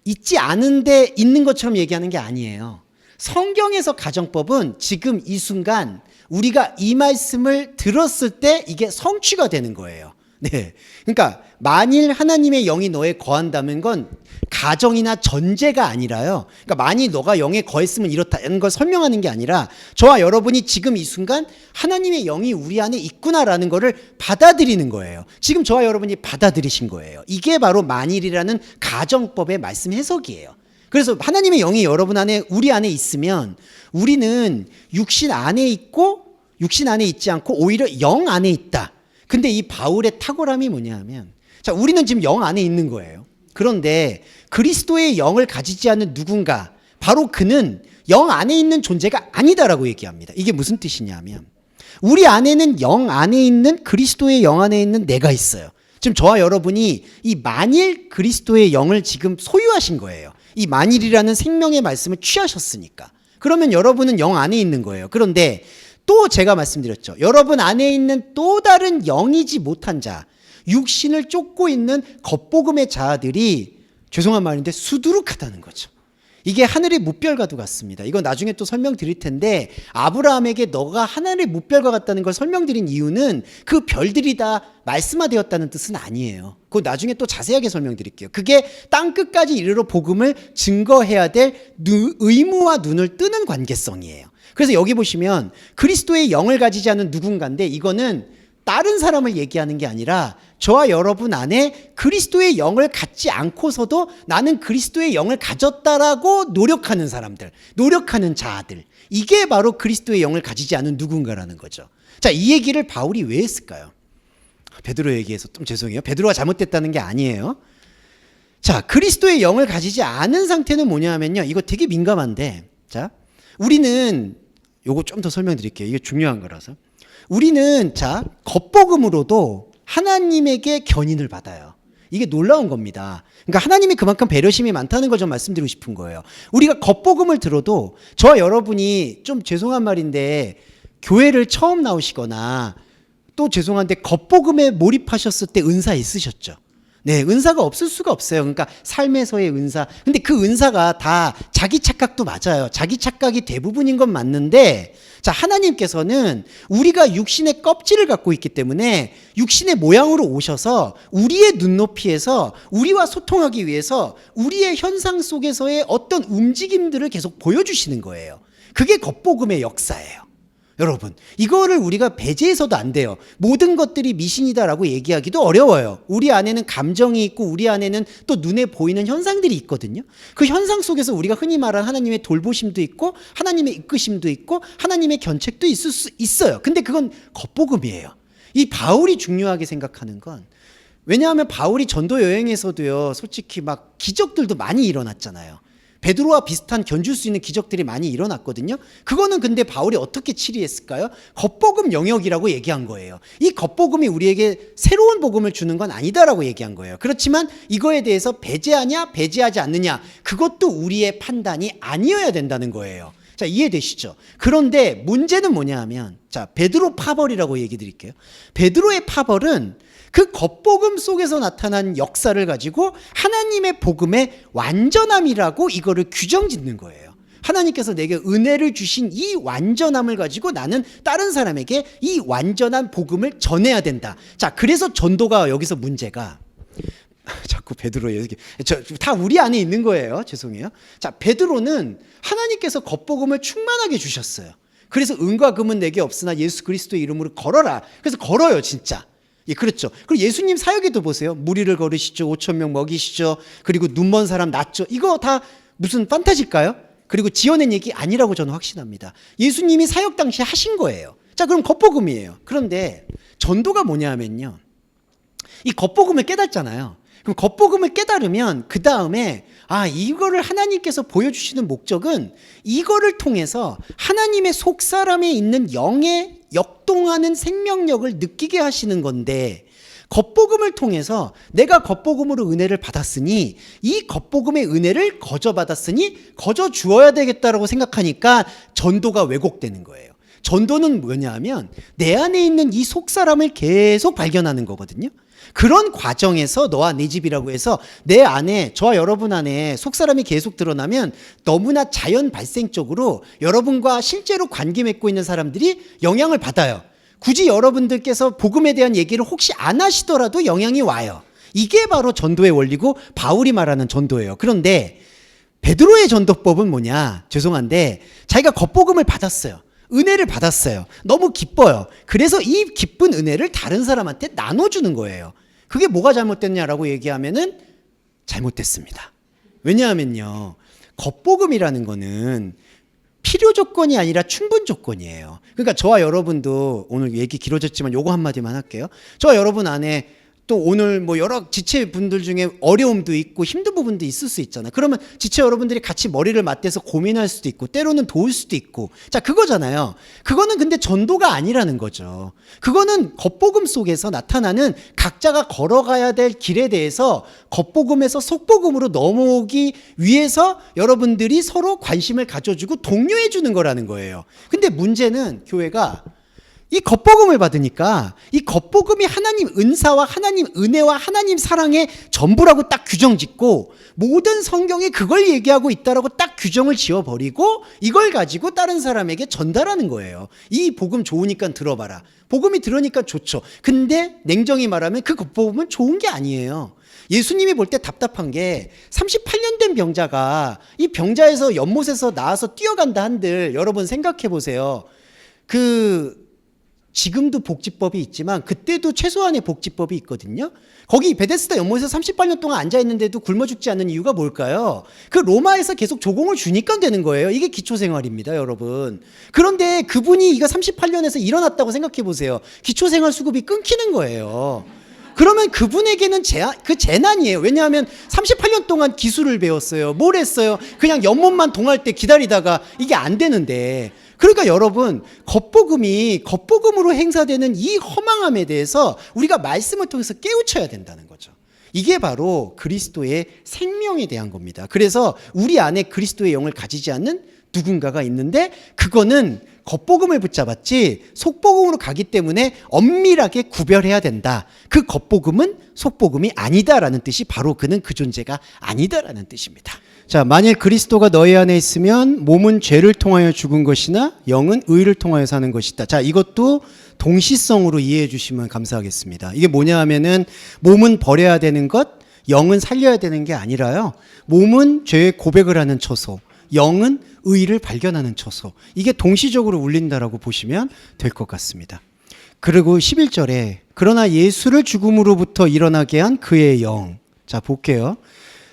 있지 않은데 있는 것처럼 얘기하는 게 아니에요. 성경에서 가정법은 지금 이 순간 우리가 이 말씀을 들었을 때 이게 성취가 되는 거예요. 네. 그러니까 만일 하나님의 영이 너에 거한다는 건 가정이나 전제가 아니라요. 그러니까 만일 너가 영에 거했으면 이렇다는 걸 설명하는 게 아니라, 저와 여러분이 지금 이 순간 하나님의 영이 우리 안에 있구나라는 거를 받아들이는 거예요. 지금 저와 여러분이 받아들이신 거예요. 이게 바로 만일이라는 가정법의 말씀 해석이에요. 그래서 하나님의 영이 여러분 안에, 우리 안에 있으면 우리는 육신 안에 있고 육신 안에 있지 않고 오히려 영 안에 있다. 근데 이 바울의 탁월함이 뭐냐 하면, 자, 우리는 지금 영 안에 있는 거예요. 그런데 그리스도의 영을 가지지 않는 누군가, 바로 그는 영 안에 있는 존재가 아니다라고 얘기합니다. 이게 무슨 뜻이냐면, 우리 안에는 영 안에 있는, 그리스도의 영 안에 있는 내가 있어요. 지금 저와 여러분이 이 만일 그리스도의 영을 지금 소유하신 거예요. 이 만일이라는 생명의 말씀을 취하셨으니까. 그러면 여러분은 영 안에 있는 거예요. 그런데 또 제가 말씀드렸죠. 여러분 안에 있는 또 다른 영이지 못한 자, 육신을 쫓고 있는 겉복음의 자들이, 죄송한 말인데 수두룩하다는 거죠. 이게 하늘의 무별과도 같습니다. 이거 나중에 또 설명드릴 텐데, 아브라함에게 너가 하늘의 무별과 같다는 걸 설명드린 이유는 그 별들이 다 말씀화되었다는 뜻은 아니에요. 그거 나중에 또 자세하게 설명드릴게요. 그게 땅끝까지 이르러 복음을 증거해야 될 의무와 눈을 뜨는 관계성이에요. 그래서 여기 보시면 그리스도의 영을 가지지 않은 누군가인데, 이거는 다른 사람을 얘기하는 게 아니라 저와 여러분 안에 그리스도의 영을 갖지 않고서도 나는 그리스도의 영을 가졌다라고 노력하는 사람들, 노력하는 자들, 이게 바로 그리스도의 영을 가지지 않은 누군가라는 거죠. 자, 이 얘기를 바울이 왜 했을까요? 베드로 얘기해서 좀 죄송해요. 베드로가 잘못됐다는 게 아니에요. 자, 그리스도의 영을 가지지 않은 상태는 뭐냐 하면요, 이거 되게 민감한데, 자, 우리는 요거 좀 더 설명드릴게요. 이게 중요한 거라서. 우리는 자, 겉복음으로도 하나님에게 견인을 받아요. 이게 놀라운 겁니다. 그러니까 하나님이 그만큼 배려심이 많다는 걸 좀 말씀드리고 싶은 거예요. 우리가 겉복음을 들어도, 저와 여러분이 좀 죄송한 말인데 교회를 처음 나오시거나, 또 죄송한데 겉복음에 몰입하셨을 때 은사 있으셨죠? 네, 은사가 없을 수가 없어요. 그러니까 삶에서의 은사. 근데 그 은사가 다 자기 착각도 맞아요. 자기 착각이 대부분인 건 맞는데, 자, 하나님께서는 우리가 육신의 껍질을 갖고 있기 때문에 육신의 모양으로 오셔서 우리의 눈높이에서 우리와 소통하기 위해서 우리의 현상 속에서의 어떤 움직임들을 계속 보여주시는 거예요. 그게 겉복음의 역사예요. 여러분, 이거를 우리가 배제해서도 안 돼요. 모든 것들이 미신이다라고 얘기하기도 어려워요. 우리 안에는 감정이 있고 우리 안에는 또 눈에 보이는 현상들이 있거든요. 그 현상 속에서 우리가 흔히 말하는 하나님의 돌보심도 있고 하나님의 이끄심도 있고 하나님의 견책도 있을 수 있어요. 근데 그건 겉보금이에요. 이 바울이 중요하게 생각하는 건, 왜냐하면 바울이 전도 여행에서도요, 솔직히 막 기적들도 많이 일어났잖아요. 베드로와 비슷한 견줄 수 있는 기적들이 많이 일어났거든요. 그거는 근데 바울이 어떻게 치리했을까요? 겉복음 영역이라고 얘기한 거예요. 이 겉복음이 우리에게 새로운 복음을 주는 건 아니다라고 얘기한 거예요. 그렇지만 이거에 대해서 배제하냐 배제하지 않느냐, 그것도 우리의 판단이 아니어야 된다는 거예요. 자, 이해되시죠? 그런데 문제는 뭐냐 하면, 자, 베드로 파벌이라고 얘기 드릴게요. 베드로의 파벌은 그 겉복음 속에서 나타난 역사를 가지고 하나님의 복음의 완전함이라고 이거를 규정 짓는 거예요. 하나님께서 내게 은혜를 주신 이 완전함을 가지고 나는 다른 사람에게 이 완전한 복음을 전해야 된다. 자, 그래서 전도가 여기서 문제가, 자꾸 베드로 얘기, 다 우리 안에 있는 거예요. 죄송해요. 자, 베드로는 하나님께서 겉복음을 충만하게 주셨어요. 그래서 은과 금은 내게 없으나 예수 그리스도의 이름으로 걸어라. 그래서 걸어요, 진짜. 예, 그렇죠. 그리고 예수님 사역에도 보세요. 무리를 걸으시죠. 5천 명 먹이시죠. 그리고 눈먼 사람 낫죠. 이거 다 무슨 판타지일까요? 그리고 지어낸 얘기 아니라고 저는 확신합니다. 예수님이 사역 당시에 하신 거예요. 자, 그럼 겉복음이에요. 그런데 전도가 뭐냐 하면요, 이 겉복음을 깨닫잖아요. 그럼 겉복음을 깨달으면 그 다음에, 아, 이거를 하나님께서 보여주시는 목적은 이거를 통해서 하나님의 속사람에 있는 영의 역동하는 생명력을 느끼게 하시는 건데, 겉복음을 통해서 내가 겉복음으로 은혜를 받았으니 이 겉복음의 은혜를 거저받았으니 거저 주어야 되겠다라고 생각하니까 전도가 왜곡되는 거예요. 전도는 뭐냐 하면 내 안에 있는 이 속사람을 계속 발견하는 거거든요. 그런 과정에서 너와 내 집이라고 해서 내 안에, 저와 여러분 안에 속사람이 계속 드러나면 너무나 자연 발생적으로 여러분과 실제로 관계 맺고 있는 사람들이 영향을 받아요. 굳이 여러분들께서 복음에 대한 얘기를 혹시 안 하시더라도 영향이 와요. 이게 바로 전도의 원리고 바울이 말하는 전도예요. 그런데 베드로의 전도법은 뭐냐? 죄송한데 자기가 겉복음을 받았어요. 은혜를 받았어요. 너무 기뻐요. 그래서 이 기쁜 은혜를 다른 사람한테 나눠주는 거예요. 그게 뭐가 잘못됐냐라고 얘기하면은 잘못됐습니다. 왜냐하면요, 겉복음이라는 거는 필요 조건이 아니라 충분 조건이에요. 그러니까 저와 여러분도, 오늘 얘기 길어졌지만 요거 한마디만 할게요. 저와 여러분 안에 또 오늘 뭐 여러 지체분들 중에 어려움도 있고 힘든 부분도 있을 수 있잖아요. 그러면 지체 여러분들이 같이 머리를 맞대서 고민할 수도 있고 때로는 도울 수도 있고, 자, 그거잖아요. 그거는 근데 전도가 아니라는 거죠. 그거는 겉복음 속에서 나타나는 각자가 걸어가야 될 길에 대해서 겉복음에서 속복음으로 넘어오기 위해서 여러분들이 서로 관심을 가져주고 독려해 주는 거라는 거예요. 근데 문제는 교회가 이 겉복음을 받으니까 이 겉복음이 하나님 은사와 하나님 은혜와 하나님 사랑의 전부라고 딱 규정 짓고, 모든 성경이 그걸 얘기하고 있다라고 딱 규정을 지어버리고 이걸 가지고 다른 사람에게 전달하는 거예요. 이 복음 좋으니까 들어봐라. 복음이 들으니까 좋죠. 근데 냉정히 말하면 그 겉복음은 좋은 게 아니에요. 예수님이 볼 때 답답한 게 38년 된 병자가 이 병자에서 연못에서 나와서 뛰어간다 한들, 여러분 생각해 보세요. 지금도 복지법이 있지만 그때도 최소한의 복지법이 있거든요. 거기 베데스다 연못에서 38년 동안 앉아있는데도 굶어 죽지 않는 이유가 뭘까요? 그 로마에서 계속 조공을 주니까 되는 거예요. 이게 기초생활입니다, 여러분. 그런데 그분이 이거 38년에서 일어났다고 생각해 보세요. 기초생활 수급이 끊기는 거예요. 그러면 그분에게는 재난이에요. 왜냐하면 38년 동안 기술을 배웠어요. 뭘 했어요? 그냥 연못만 동할 때 기다리다가 이게 안 되는데. 그러니까 여러분, 겉복음이 겉복음으로 행사되는 이 허망함에 대해서 우리가 말씀을 통해서 깨우쳐야 된다는 거죠. 이게 바로 그리스도의 생명에 대한 겁니다. 그래서 우리 안에 그리스도의 영을 가지지 않는 누군가가 있는데, 그거는 겉복음을 붙잡았지 속복음으로 가기 때문에 엄밀하게 구별해야 된다. 그 겉복음은 속복음이 아니다라는 뜻이, 바로 그는 그 존재가 아니다라는 뜻입니다. 자, 만일 그리스도가 너희 안에 있으면 몸은 죄를 통하여 죽은 것이나 영은 의를 통하여 사는 것이다. 자, 이것도 동시성으로 이해해 주시면 감사하겠습니다. 이게 뭐냐 하면은 몸은 버려야 되는 것, 영은 살려야 되는 게 아니라요. 몸은 죄의 고백을 하는 처소, 영은 의를 발견하는 처소. 이게 동시적으로 울린다라고 보시면 될 것 같습니다. 그리고 11절에 그러나 예수를 죽음으로부터 일어나게 한 그의 영. 자, 볼게요.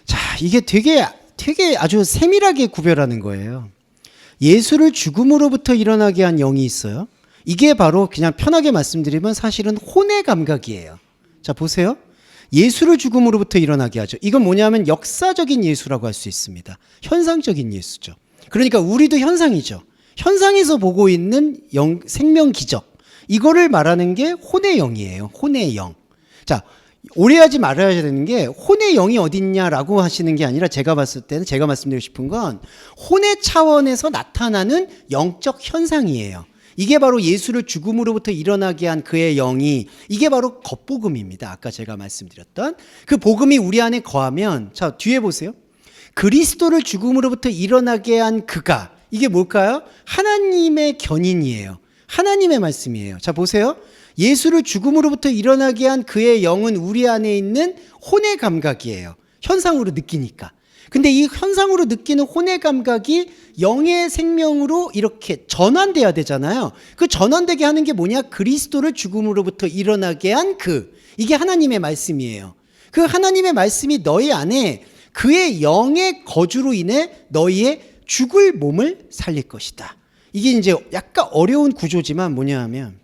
자, 이게 되게 아주 세밀하게 구별하는 거예요. 예수를 죽음으로부터 일어나게 한 영이 있어요. 이게 바로 그냥 편하게 말씀드리면 사실은 혼의 감각이에요. 자, 보세요. 예수를 죽음으로부터 일어나게 하죠. 이건 뭐냐면 역사적인 예수라고 할 수 있습니다. 현상적인 예수죠. 그러니까 우리도 현상이죠. 현상에서 보고 있는 생명 기적. 이거를 말하는 게 혼의 영이에요. 혼의 영. 자, 오해하지 말아야 되는 게 혼의 영이 어딨냐라고 하시는 게 아니라 제가 봤을 때는 제가 말씀드리고 싶은 건 혼의 차원에서 나타나는 영적 현상이에요. 이게 바로 예수를 죽음으로부터 일어나게 한 그의 영이 이게 바로 겉복음입니다. 아까 제가 말씀드렸던 그 복음이 우리 안에 거하면 자 뒤에 보세요. 그리스도를 죽음으로부터 일어나게 한 그가 이게 뭘까요? 하나님의 견인이에요. 하나님의 말씀이에요. 자 보세요. 예수를 죽음으로부터 일어나게 한 그의 영은 우리 안에 있는 혼의 감각이에요. 현상으로 느끼니까. 근데 이 현상으로 느끼는 혼의 감각이 영의 생명으로 이렇게 전환돼야 되잖아요. 그 전환되게 하는 게 뭐냐? 그리스도를 죽음으로부터 일어나게 한 그. 이게 하나님의 말씀이에요. 그 하나님의 말씀이 너희 안에 그의 영의 거주로 인해 너희의 죽을 몸을 살릴 것이다. 이게 이제 약간 어려운 구조지만 뭐냐 하면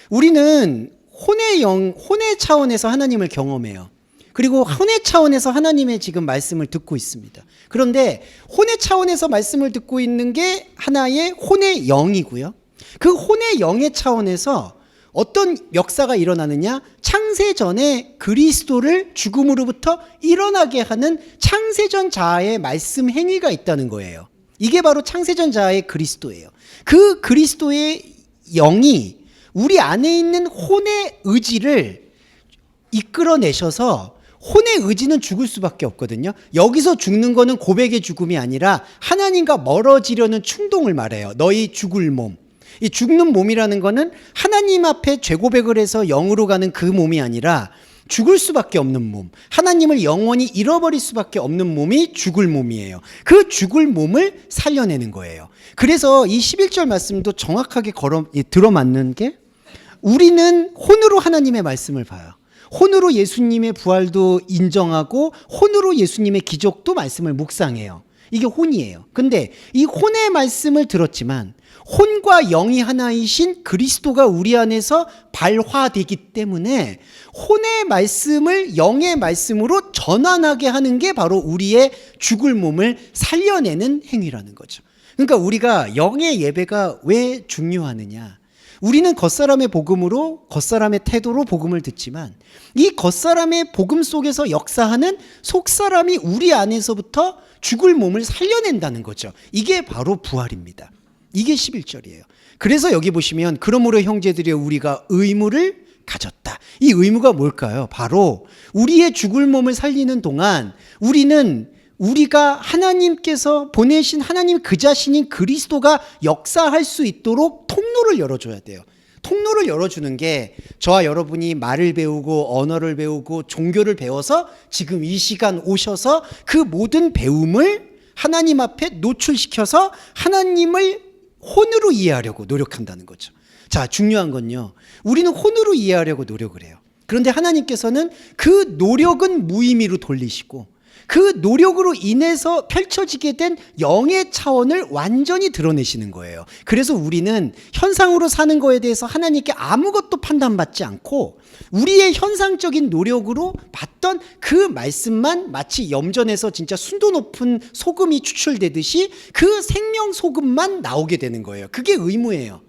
우리는 혼의 차원에서 하나님을 경험해요. 그리고 혼의 차원에서 하나님의 지금 말씀을 듣고 있습니다. 그런데 혼의 차원에서 말씀을 듣고 있는 게 하나의 혼의 영이고요. 그 혼의 영의 차원에서 어떤 역사가 일어나느냐? 창세전에 그리스도를 죽음으로부터 일어나게 하는 창세전 자아의 말씀 행위가 있다는 거예요. 이게 바로 창세전 자아의 그리스도예요. 그 그리스도의 영이 우리 안에 있는 혼의 의지를 이끌어내셔서 혼의 의지는 죽을 수밖에 없거든요. 여기서 죽는 거는 고백의 죽음이 아니라 하나님과 멀어지려는 충동을 말해요. 너희 죽을 몸. 이 죽는 몸이라는 거는 하나님 앞에 죄고백을 해서 영으로 가는 그 몸이 아니라 죽을 수밖에 없는 몸. 하나님을 영원히 잃어버릴 수밖에 없는 몸이 죽을 몸이에요. 그 죽을 몸을 살려내는 거예요. 그래서 이 11절 말씀도 정확하게 들어맞는 게 우리는 혼으로 하나님의 말씀을 봐요. 혼으로 예수님의 부활도 인정하고 혼으로 예수님의 기적도 말씀을 묵상해요. 이게 혼이에요. 근데 이 혼의 말씀을 들었지만 혼과 영이 하나이신 그리스도가 우리 안에서 발화되기 때문에 혼의 말씀을 영의 말씀으로 전환하게 하는 게 바로 우리의 죽을 몸을 살려내는 행위라는 거죠. 그러니까 우리가 영의 예배가 왜 중요하느냐? 우리는 겉사람의 복음으로 겉사람의 태도로 복음을 듣지만 이 겉사람의 복음 속에서 역사하는 속사람이 우리 안에서부터 죽을 몸을 살려낸다는 거죠. 이게 바로 부활입니다. 이게 11절이에요. 그래서 여기 보시면 그러므로 형제들이 우리가 의무를 가졌다. 이 의무가 뭘까요? 바로 우리의 죽을 몸을 살리는 동안 우리가 하나님께서 보내신 하나님 그 자신인 그리스도가 역사할 수 있도록 통로를 열어줘야 돼요. 통로를 열어주는 게 저와 여러분이 말을 배우고 언어를 배우고 종교를 배워서 지금 이 시간 오셔서 그 모든 배움을 하나님 앞에 노출시켜서 하나님을 혼으로 이해하려고 노력한다는 거죠. 자, 중요한 건요. 우리는 혼으로 이해하려고 노력을 해요. 그런데 하나님께서는 그 노력은 무의미로 돌리시고 그 노력으로 인해서 펼쳐지게 된 영의 차원을 완전히 드러내시는 거예요. 그래서 우리는 현상으로 사는 거에 대해서 하나님께 아무것도 판단받지 않고 우리의 현상적인 노력으로 봤던 그 말씀만 마치 염전에서 진짜 순도 높은 소금이 추출되듯이 그 생명 소금만 나오게 되는 거예요. 그게 의무예요.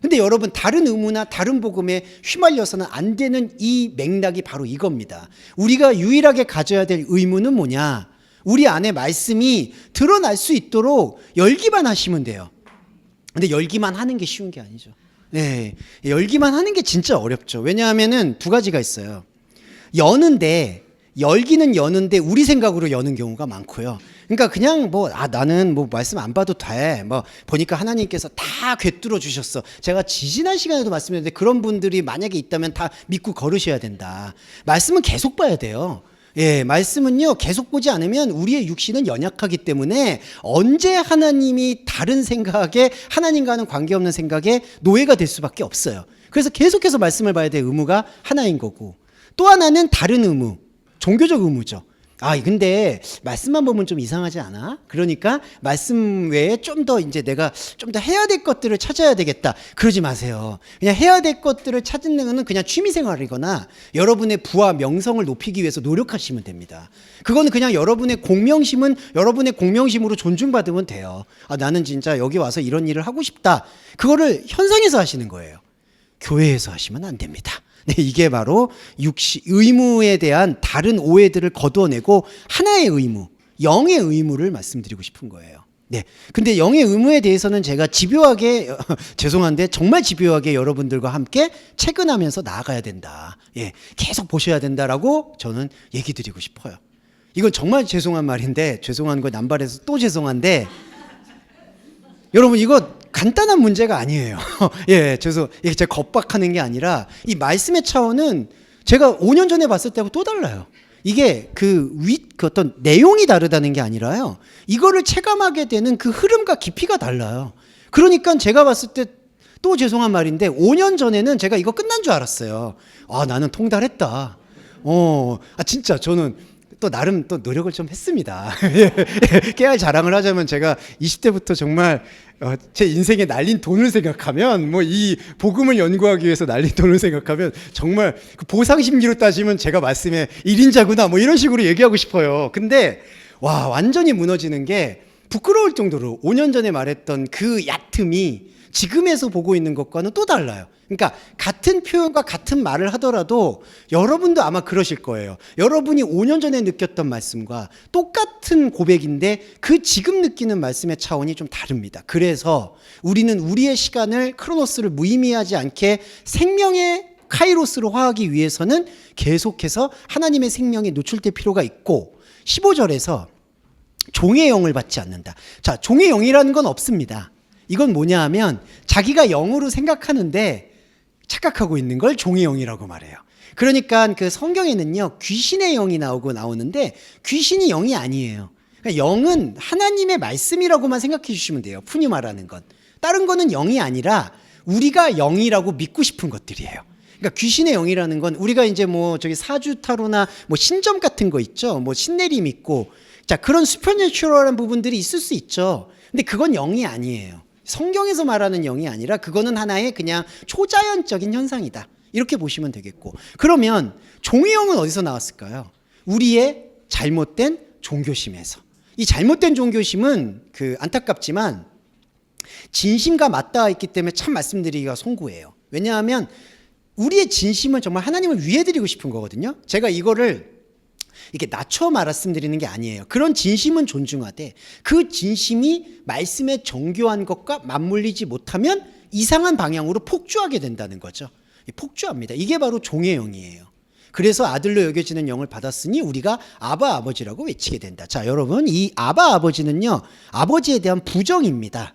근데 여러분 다른 의무나 다른 복음에 휘말려서는 안 되는 이 맥락이 바로 이겁니다. 우리가 유일하게 가져야 될 의무는 뭐냐? 우리 안에 말씀이 드러날 수 있도록 열기만 하시면 돼요. 근데 열기만 하는 게 쉬운 게 아니죠. 네, 열기만 하는 게 진짜 어렵죠. 왜냐하면은 두 가지가 있어요. 열기는 여는데 우리 생각으로 여는 경우가 많고요. 그러니까 그냥 나는 말씀 안 봐도 돼. 보니까 하나님께서 다 꿰뚫어 주셨어. 제가 지지난 시간에도 말씀드렸는데 그런 분들이 만약에 있다면 다 믿고 걸으셔야 된다. 말씀은 계속 봐야 돼요. 예, 말씀은요, 계속 보지 않으면 우리의 육신은 연약하기 때문에 언제 하나님이 다른 생각에, 하나님과는 관계없는 생각에 노예가 될 수밖에 없어요. 그래서 계속해서 말씀을 봐야 될 의무가 하나인 거고, 또 하나는 다른 의무, 종교적 의무죠. 근데 말씀만 보면 좀 이상하지 않아? 그러니까 말씀 외에 좀 더 이제 내가 좀 더 해야 될 것들을 찾아야 되겠다. 그러지 마세요. 그냥 해야 될 것들을 찾는 거는 그냥 취미생활이거나 여러분의 부와 명성을 높이기 위해서 노력하시면 됩니다. 그거는 그냥 여러분의 공명심은 여러분의 공명심으로 존중받으면 돼요. 나는 진짜 여기 와서 이런 일을 하고 싶다. 그거를 현상에서 하시는 거예요. 교회에서 하시면 안 됩니다. 네, 이게 바로 의무에 대한 다른 오해들을 거두어내고 하나의 의무, 영의 의무를 말씀드리고 싶은 거예요. 네. 근데 영의 의무에 대해서는 제가 집요하게 죄송한데 정말 집요하게 여러분들과 함께 체근하면서 나아가야 된다. 예. 계속 보셔야 된다라고 저는 얘기 드리고 싶어요. 이건 정말 죄송한 말인데, 죄송한 거 남발해서 또 죄송한데, 여러분 이거 간단한 문제가 아니에요. 예, 제가 겁박하는 게 아니라 이 말씀의 차원은 제가 5년 전에 봤을 때하고 또 달라요. 이게 그 어떤 내용이 다르다는 게 아니라요. 이거를 체감하게 되는 그 흐름과 깊이가 달라요. 그러니까 제가 봤을 때 또 죄송한 말인데 5년 전에는 제가 이거 끝난 줄 알았어요. 나는 통달했다. 진짜 저는 또 나름 또 노력을 좀 했습니다. 깨알 자랑을 하자면 제가 20대부터 정말 제 인생에 날린 돈을 생각하면, 뭐 이 복음을 연구하기 위해서 날린 돈을 생각하면 정말 그 보상심리로 따지면 제가 말씀에 1인자구나 뭐 이런 식으로 얘기하고 싶어요. 근데 완전히 무너지는 게 부끄러울 정도로 5년 전에 말했던 그 얕음이 지금에서 보고 있는 것과는 또 달라요. 그러니까 같은 표현과 같은 말을 하더라도 여러분도 아마 그러실 거예요. 여러분이 5년 전에 느꼈던 말씀과 똑같은 고백인데 그 지금 느끼는 말씀의 차원이 좀 다릅니다. 그래서 우리는 우리의 시간을, 크로노스를 무의미하지 않게 생명의 카이로스로 화하기 위해서는 계속해서 하나님의 생명에 노출될 필요가 있고, 15절에서 종의 영을 받지 않는다. 자, 종의 영이라는 건 없습니다. 이건 뭐냐 하면 자기가 영으로 생각하는데 착각하고 있는 걸 종의 영이라고 말해요. 그러니까 그 성경에는요, 귀신의 영이 나오는데 귀신이 영이 아니에요. 그러니까 영은 하나님의 말씀이라고만 생각해 주시면 돼요. 푼히 말하는 건. 다른 거는 영이 아니라 우리가 영이라고 믿고 싶은 것들이에요. 그러니까 귀신의 영이라는 건 우리가 이제 뭐 저기 사주타로나 뭐 신점 같은 거 있죠. 뭐 신내림 있고, 자, 그런 슈퍼내추럴한 부분들이 있을 수 있죠. 근데 그건 영이 아니에요. 성경에서 말하는 영이 아니라 그거는 하나의 그냥 초자연적인 현상이다. 이렇게 보시면 되겠고, 그러면 종의 영은 어디서 나왔을까요? 우리의 잘못된 종교심에서. 이 잘못된 종교심은 안타깝지만 진심과 맞닿아 있기 때문에 참 말씀드리기가 송구해요. 왜냐하면 우리의 진심은 정말 하나님을 위해드리고 싶은 거거든요. 제가 이거를 이렇게 낮춰 말씀드리는 게 아니에요. 그런 진심은 존중하되 그 진심이 말씀에 정교한 것과 맞물리지 못하면 이상한 방향으로 폭주하게 된다는 거죠. 폭주합니다. 이게 바로 종의 영이에요. 그래서 아들로 여겨지는 영을 받았으니 우리가 아바 아버지라고 외치게 된다. 자, 여러분, 이 아바 아버지는요, 아버지에 대한 부정입니다.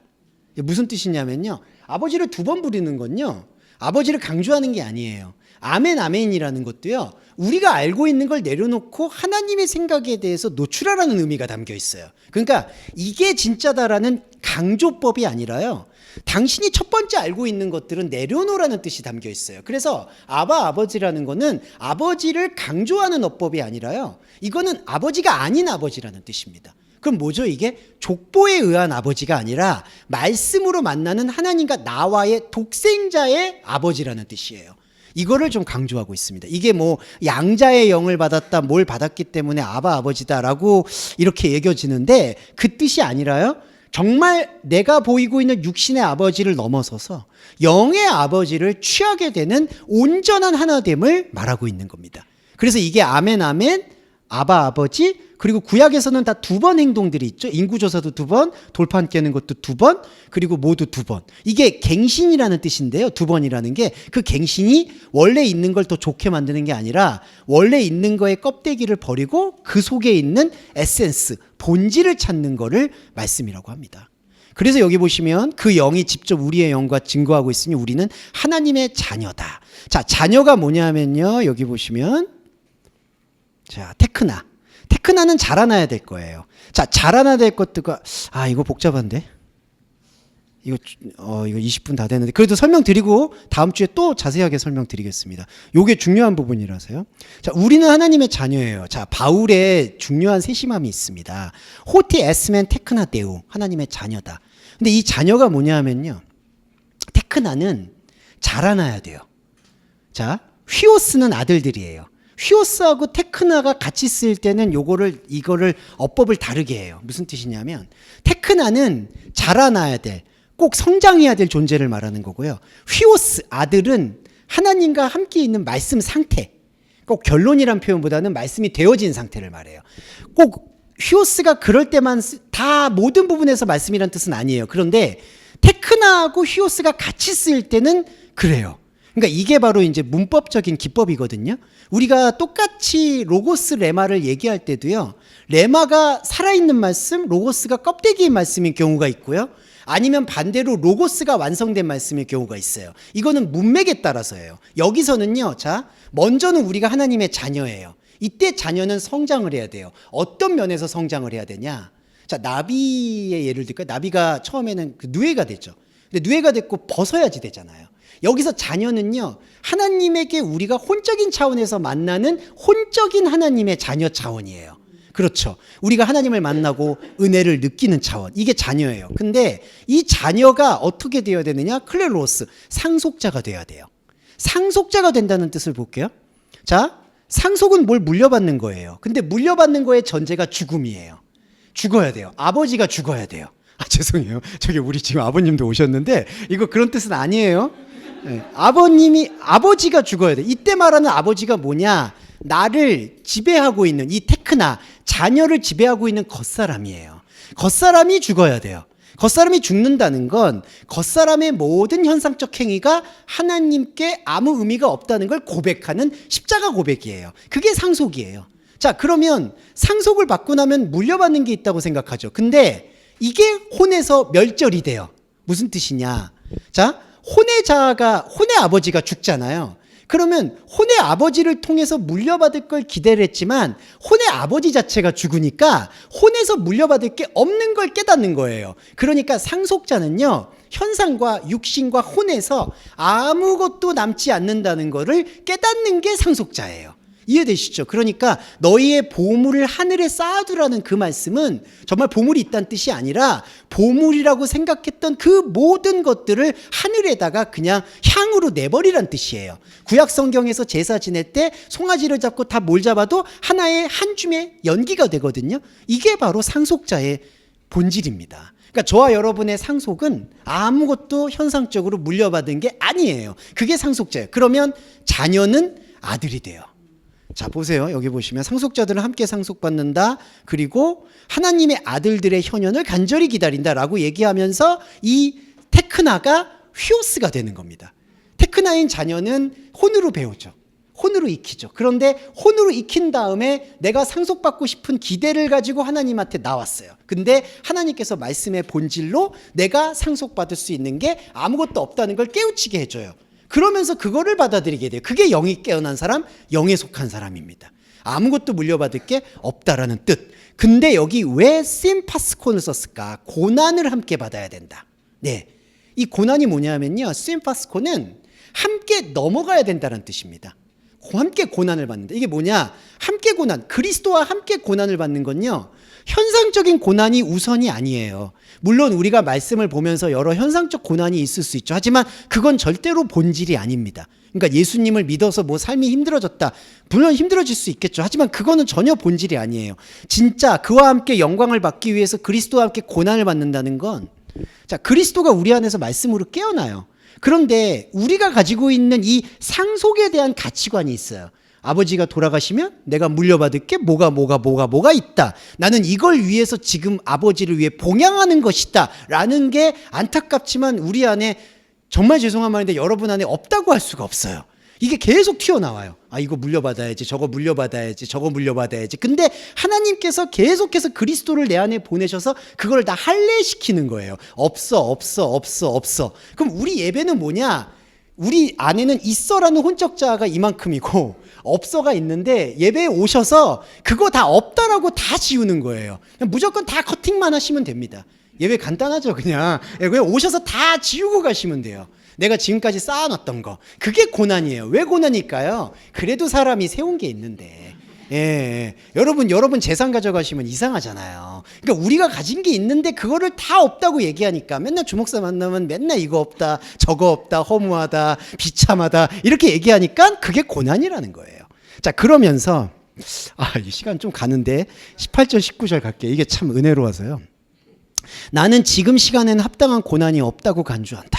무슨 뜻이냐면요, 아버지를 두 번 부르는 건요, 아버지를 강조하는 게 아니에요. 아멘 아멘이라는 것도요, 우리가 알고 있는 걸 내려놓고 하나님의 생각에 대해서 노출하라는 의미가 담겨 있어요. 그러니까 이게 진짜다라는 강조법이 아니라요, 당신이 첫 번째 알고 있는 것들은 내려놓으라는 뜻이 담겨 있어요. 그래서 아바 아버지라는 거는 아버지를 강조하는 어법이 아니라요, 이거는 아버지가 아닌 아버지라는 뜻입니다. 그럼 뭐죠? 이게 족보에 의한 아버지가 아니라 말씀으로 만나는 하나님과 나와의 독생자의 아버지라는 뜻이에요. 이거를 좀 강조하고 있습니다. 이게 뭐 양자의 영을 받았다, 뭘 받았기 때문에 아바 아버지다라고 이렇게 여겨지는데 그 뜻이 아니라요, 정말 내가 보이고 있는 육신의 아버지를 넘어서서 영의 아버지를 취하게 되는 온전한 하나됨을 말하고 있는 겁니다. 그래서 이게 아멘 아멘, 아바 아버지, 그리고 구약에서는 다 두 번 행동들이 있죠. 인구조사도 두 번, 돌판 깨는 것도 두 번, 그리고 모두 두 번. 이게 갱신이라는 뜻인데요, 두 번이라는 게 그 갱신이 원래 있는 걸 더 좋게 만드는 게 아니라 원래 있는 거의 껍데기를 버리고 그 속에 있는 에센스, 본질을 찾는 거를 말씀이라고 합니다. 그래서 여기 보시면 그 영이 직접 우리의 영과 증거하고 있으니 우리는 하나님의 자녀다. 자, 자녀가 뭐냐면요, 여기 보시면 자, 테크나. 테크나는 자라나야 될 거예요. 자, 자라나야 될 것들과 이거 복잡한데. 이거 20분 다 됐는데 그래도 설명드리고 다음 주에 또 자세하게 설명드리겠습니다. 요게 중요한 부분이라서요. 자, 우리는 하나님의 자녀예요. 자, 바울의 중요한 세심함이 있습니다. 호티 에스멘 테크나 데우, 하나님의 자녀다. 근데 이 자녀가 뭐냐 하면요, 테크나는 자라나야 돼요. 자, 휘오스는 아들들이에요. 휘오스하고 테크나가 같이 쓰일 때는 이거를 어법을 다르게 해요. 무슨 뜻이냐면 테크나는 자라나야 될, 꼭 성장해야 될 존재를 말하는 거고요. 휘오스 아들은 하나님과 함께 있는 말씀 상태, 꼭 결론이란 표현보다는 말씀이 되어진 상태를 말해요. 꼭 휘오스가 그럴 때만 다 모든 부분에서 말씀이란 뜻은 아니에요. 그런데 테크나하고 휘오스가 같이 쓰일 때는 그래요. 그러니까 이게 바로 이제 문법적인 기법이거든요. 우리가 똑같이 로고스 레마를 얘기할 때도요, 레마가 살아있는 말씀, 로고스가 껍데기의 말씀인 경우가 있고요. 아니면 반대로 로고스가 완성된 말씀의 경우가 있어요. 이거는 문맥에 따라서예요. 여기서는요, 자, 먼저는 우리가 하나님의 자녀예요. 이때 자녀는 성장을 해야 돼요. 어떤 면에서 성장을 해야 되냐? 자, 나비의 예를 들까요? 나비가 처음에는 누에가 됐죠. 근데 누에가 됐고 벗어야지 되잖아요. 여기서 자녀는요, 하나님에게 우리가 혼적인 차원에서 만나는 혼적인 하나님의 자녀 차원이에요. 그렇죠. 우리가 하나님을 만나고 은혜를 느끼는 차원. 이게 자녀예요. 근데 이 자녀가 어떻게 되어야 되느냐? 클레로스, 상속자가 돼야 돼요. 상속자가 된다는 뜻을 볼게요. 자, 상속은 뭘 물려받는 거예요. 근데 물려받는 거의 전제가 죽음이에요. 죽어야 돼요. 아버지가 죽어야 돼요. 죄송해요. 저기 우리 지금 아버님도 오셨는데 이거 그런 뜻은 아니에요. 네. 아버지가 죽어야 돼. 이때 말하는 아버지가 뭐냐? 나를 지배하고 있는 이 테크나, 자녀를 지배하고 있는 겉사람이에요. 겉사람이 죽어야 돼요. 겉사람이 죽는다는 건 겉사람의 모든 현상적 행위가 하나님께 아무 의미가 없다는 걸 고백하는 십자가 고백이에요. 그게 상속이에요. 자, 그러면 상속을 받고 나면 물려받는 게 있다고 생각하죠. 근데 이게 혼에서 멸절이 돼요. 무슨 뜻이냐? 자, 혼의 아버지가 죽잖아요. 그러면 혼의 아버지를 통해서 물려받을 걸 기대를 했지만 혼의 아버지 자체가 죽으니까 혼에서 물려받을 게 없는 걸 깨닫는 거예요. 그러니까 상속자는요, 현상과 육신과 혼에서 아무것도 남지 않는다는 거를 깨닫는 게 상속자예요. 이해되시죠? 그러니까 너희의 보물을 하늘에 쌓아두라는 그 말씀은 정말 보물이 있다는 뜻이 아니라 보물이라고 생각했던 그 모든 것들을 하늘에다가 그냥 향으로 내버리란 뜻이에요. 구약 성경에서 제사 지낼 때 송아지를 잡고 다 뭘 잡아도 하나의 한 줌의 연기가 되거든요. 이게 바로 상속자의 본질입니다. 그러니까 저와 여러분의 상속은 아무것도 현상적으로 물려받은 게 아니에요. 그게 상속자예요. 그러면 자녀는 아들이 돼요. 자, 보세요. 여기 보시면 상속자들은 함께 상속받는다. 그리고 하나님의 아들들의 현현을 간절히 기다린다라고 얘기하면서 이 테크나가 휘오스가 되는 겁니다. 테크나인 자녀는 혼으로 배우죠. 혼으로 익히죠. 그런데 혼으로 익힌 다음에 내가 상속받고 싶은 기대를 가지고 하나님한테 나왔어요. 근데 하나님께서 말씀의 본질로 내가 상속받을 수 있는 게 아무것도 없다는 걸 깨우치게 해줘요. 그러면서 그거를 받아들이게 돼요. 그게 영이 깨어난 사람, 영에 속한 사람입니다. 아무것도 물려받을 게 없다라는 뜻. 근데 여기 왜 심파스콘을 썼을까? 고난을 함께 받아야 된다. 네, 이 고난이 뭐냐면요, 심파스콘은 함께 넘어가야 된다는 뜻입니다. 함께 고난을 받는다. 이게 뭐냐? 함께 고난, 그리스도와 함께 고난을 받는 건요, 현상적인 고난이 우선이 아니에요. 물론 우리가 말씀을 보면서 여러 현상적 고난이 있을 수 있죠. 하지만 그건 절대로 본질이 아닙니다. 그러니까 예수님을 믿어서 뭐 삶이 힘들어졌다. 물론 힘들어질 수 있겠죠. 하지만 그거는 전혀 본질이 아니에요. 진짜 그와 함께 영광을 받기 위해서 그리스도와 함께 고난을 받는다는 건, 자, 그리스도가 우리 안에서 말씀으로 깨어나요. 그런데 우리가 가지고 있는 이 상속에 대한 가치관이 있어요. 아버지가 돌아가시면 내가 물려받을 게 뭐가 있다. 나는 이걸 위해서 지금 아버지를 위해 봉양하는 것이다. 라는 게 안타깝지만 우리 안에, 정말 죄송한 말인데 여러분 안에 없다고 할 수가 없어요. 이게 계속 튀어나와요. 이거 물려받아야지, 저거 물려받아야지, 저거 물려받아야지. 근데 하나님께서 계속해서 그리스도를 내 안에 보내셔서 그걸 다 할례시키는 거예요. 없어. 그럼 우리 예배는 뭐냐? 우리 안에는 있어라는 혼적자가 이만큼이고 없어가 있는데 예배에 오셔서 그거 다 없다라고 다 지우는 거예요. 그냥 무조건 다 커팅만 하시면 됩니다. 예배 간단하죠. 그냥 오셔서 다 지우고 가시면 돼요. 내가 지금까지 쌓아놨던 거. 그게 고난이에요. 왜 고난일까요? 그래도 사람이 세운 게 있는데. 예, 여러분 재산 가져가시면 이상하잖아요. 그러니까 우리가 가진 게 있는데 그거를 다 없다고 얘기하니까 맨날 주목사 만나면 맨날 이거 없다, 저거 없다, 허무하다, 비참하다 이렇게 얘기하니까 그게 고난이라는 거예요. 자, 그러면서 이 시간 좀 가는데 18절 19절 갈게요. 이게 참 은혜로워서요. 나는 지금 시간에는 합당한 고난이 없다고 간주한다.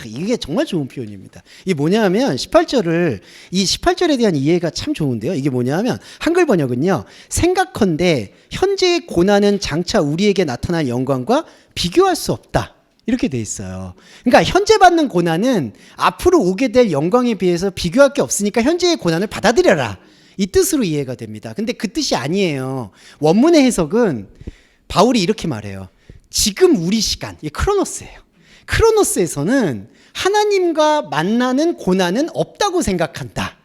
이게 정말 좋은 표현입니다. 이게 뭐냐면 18절에 대한 이해가 참 좋은데요. 이게 뭐냐면 한글 번역은요. 생각컨대 현재의 고난은 장차 우리에게 나타날 영광과 비교할 수 없다. 이렇게 돼 있어요. 그러니까 현재 받는 고난은 앞으로 오게 될 영광에 비해서 비교할 게 없으니까 현재의 고난을 받아들여라. 이 뜻으로 이해가 됩니다. 근데 그 뜻이 아니에요. 원문의 해석은 바울이 이렇게 말해요. 지금 우리 시간, 이게 크로노스예요. 크로노스에서는 하나님과 만나는 고난은 없다고 생각한다.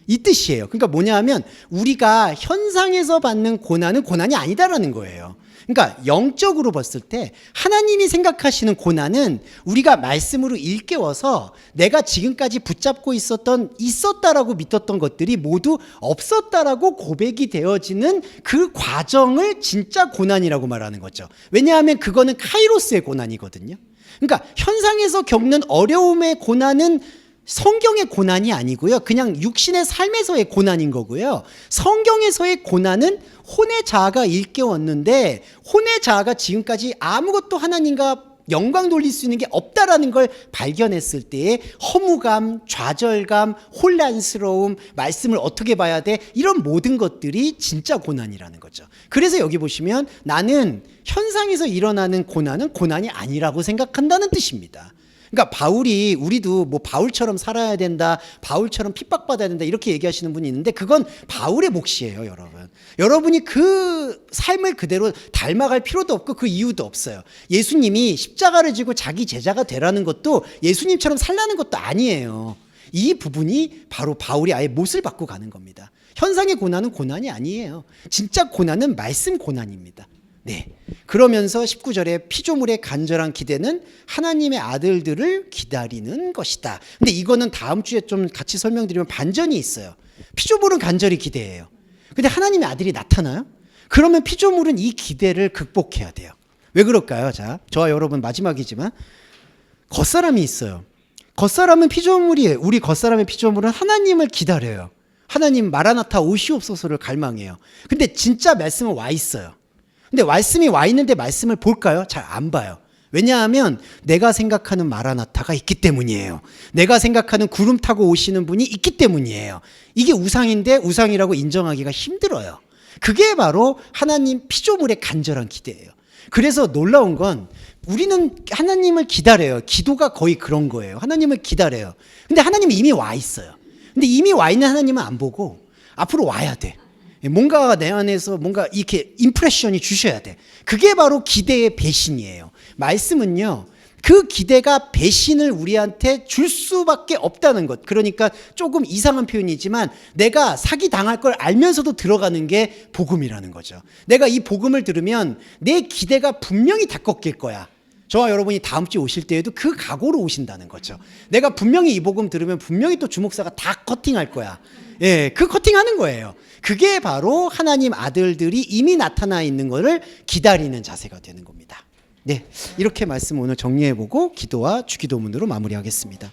이 뜻이에요. 그러니까 뭐냐면 우리가 현상에서 받는 고난은 고난이 아니다라는 거예요. 그러니까 영적으로 봤을 때 하나님이 생각하시는 고난은 우리가 말씀으로 일깨워서 내가 지금까지 붙잡고 있었다라고 믿었던 것들이 모두 없었다라고 고백이 되어지는 그 과정을 진짜 고난이라고 말하는 거죠. 왜냐하면 그거는 카이로스의 고난이거든요. 그러니까 현상에서 겪는 어려움의 고난은 성경의 고난이 아니고요. 그냥 육신의 삶에서의 고난인 거고요. 성경에서의 고난은 혼의 자아가 일깨웠는데 혼의 자아가 지금까지 아무것도 하나님과 영광 돌릴 수 있는 게 없다라는 걸 발견했을 때의 허무감, 좌절감, 혼란스러움, 말씀을 어떻게 봐야 돼? 이런 모든 것들이 진짜 고난이라는 거죠. 그래서 여기 보시면 나는 현상에서 일어나는 고난은 고난이 아니라고 생각한다는 뜻입니다. 그러니까 우리도 뭐 바울처럼 살아야 된다, 바울처럼 핍박받아야 된다 이렇게 얘기하시는 분이 있는데 그건 바울의 몫이에요, 여러분. 여러분이 그 삶을 그대로 닮아갈 필요도 없고 그 이유도 없어요. 예수님이 십자가를 지고 자기 제자가 되라는 것도 예수님처럼 살라는 것도 아니에요. 이 부분이 바로 바울이 아예 못을 받고 가는 겁니다. 현상의 고난은 고난이 아니에요. 진짜 고난은 말씀 고난입니다. 네. 그러면서 19절에 피조물의 간절한 기대는 하나님의 아들들을 기다리는 것이다. 근데 이거는 다음 주에 좀 같이 설명드리면 반전이 있어요. 피조물은 간절히 기대해요. 근데 하나님의 아들이 나타나요? 그러면 피조물은 이 기대를 극복해야 돼요. 왜 그럴까요? 자, 저와 여러분 마지막이지만 겉사람이 있어요. 겉사람은 피조물이에요. 우리 겉사람의 피조물은 하나님을 기다려요. 하나님 마라나타 오시옵소서를 갈망해요. 근데 진짜 말씀은 와 있어요. 근데 말씀이 와 있는데 말씀을 볼까요? 잘 안 봐요. 왜냐하면 내가 생각하는 마라나타가 있기 때문이에요. 내가 생각하는 구름 타고 오시는 분이 있기 때문이에요. 이게 우상인데 우상이라고 인정하기가 힘들어요. 그게 바로 하나님 피조물의 간절한 기대예요. 그래서 놀라운 건 우리는 하나님을 기다려요. 기도가 거의 그런 거예요. 하나님을 기다려요. 근데 하나님은 이미 와 있어요. 근데 이미 와 있는 하나님은 안 보고 앞으로 와야 돼. 뭔가 내 안에서 뭔가 이렇게 임프레션이 주셔야 돼. 그게 바로 기대의 배신이에요. 말씀은요, 그 기대가 배신을 우리한테 줄 수밖에 없다는 것. 그러니까 조금 이상한 표현이지만 내가 사기 당할 걸 알면서도 들어가는 게 복음이라는 거죠. 내가 이 복음을 들으면 내 기대가 분명히 다 꺾일 거야. 저와 여러분이 다음 주에 오실 때에도 그 각오로 오신다는 거죠. 내가 분명히 이 복음 들으면 분명히 또 주목사가 다 커팅할 거야. 예, 그 커팅하는 거예요. 그게 바로 하나님 아들들이 이미 나타나 있는 것을 기다리는 자세가 되는 겁니다. 네, 이렇게 말씀 오늘 정리해보고 기도와 주기도문으로 마무리하겠습니다.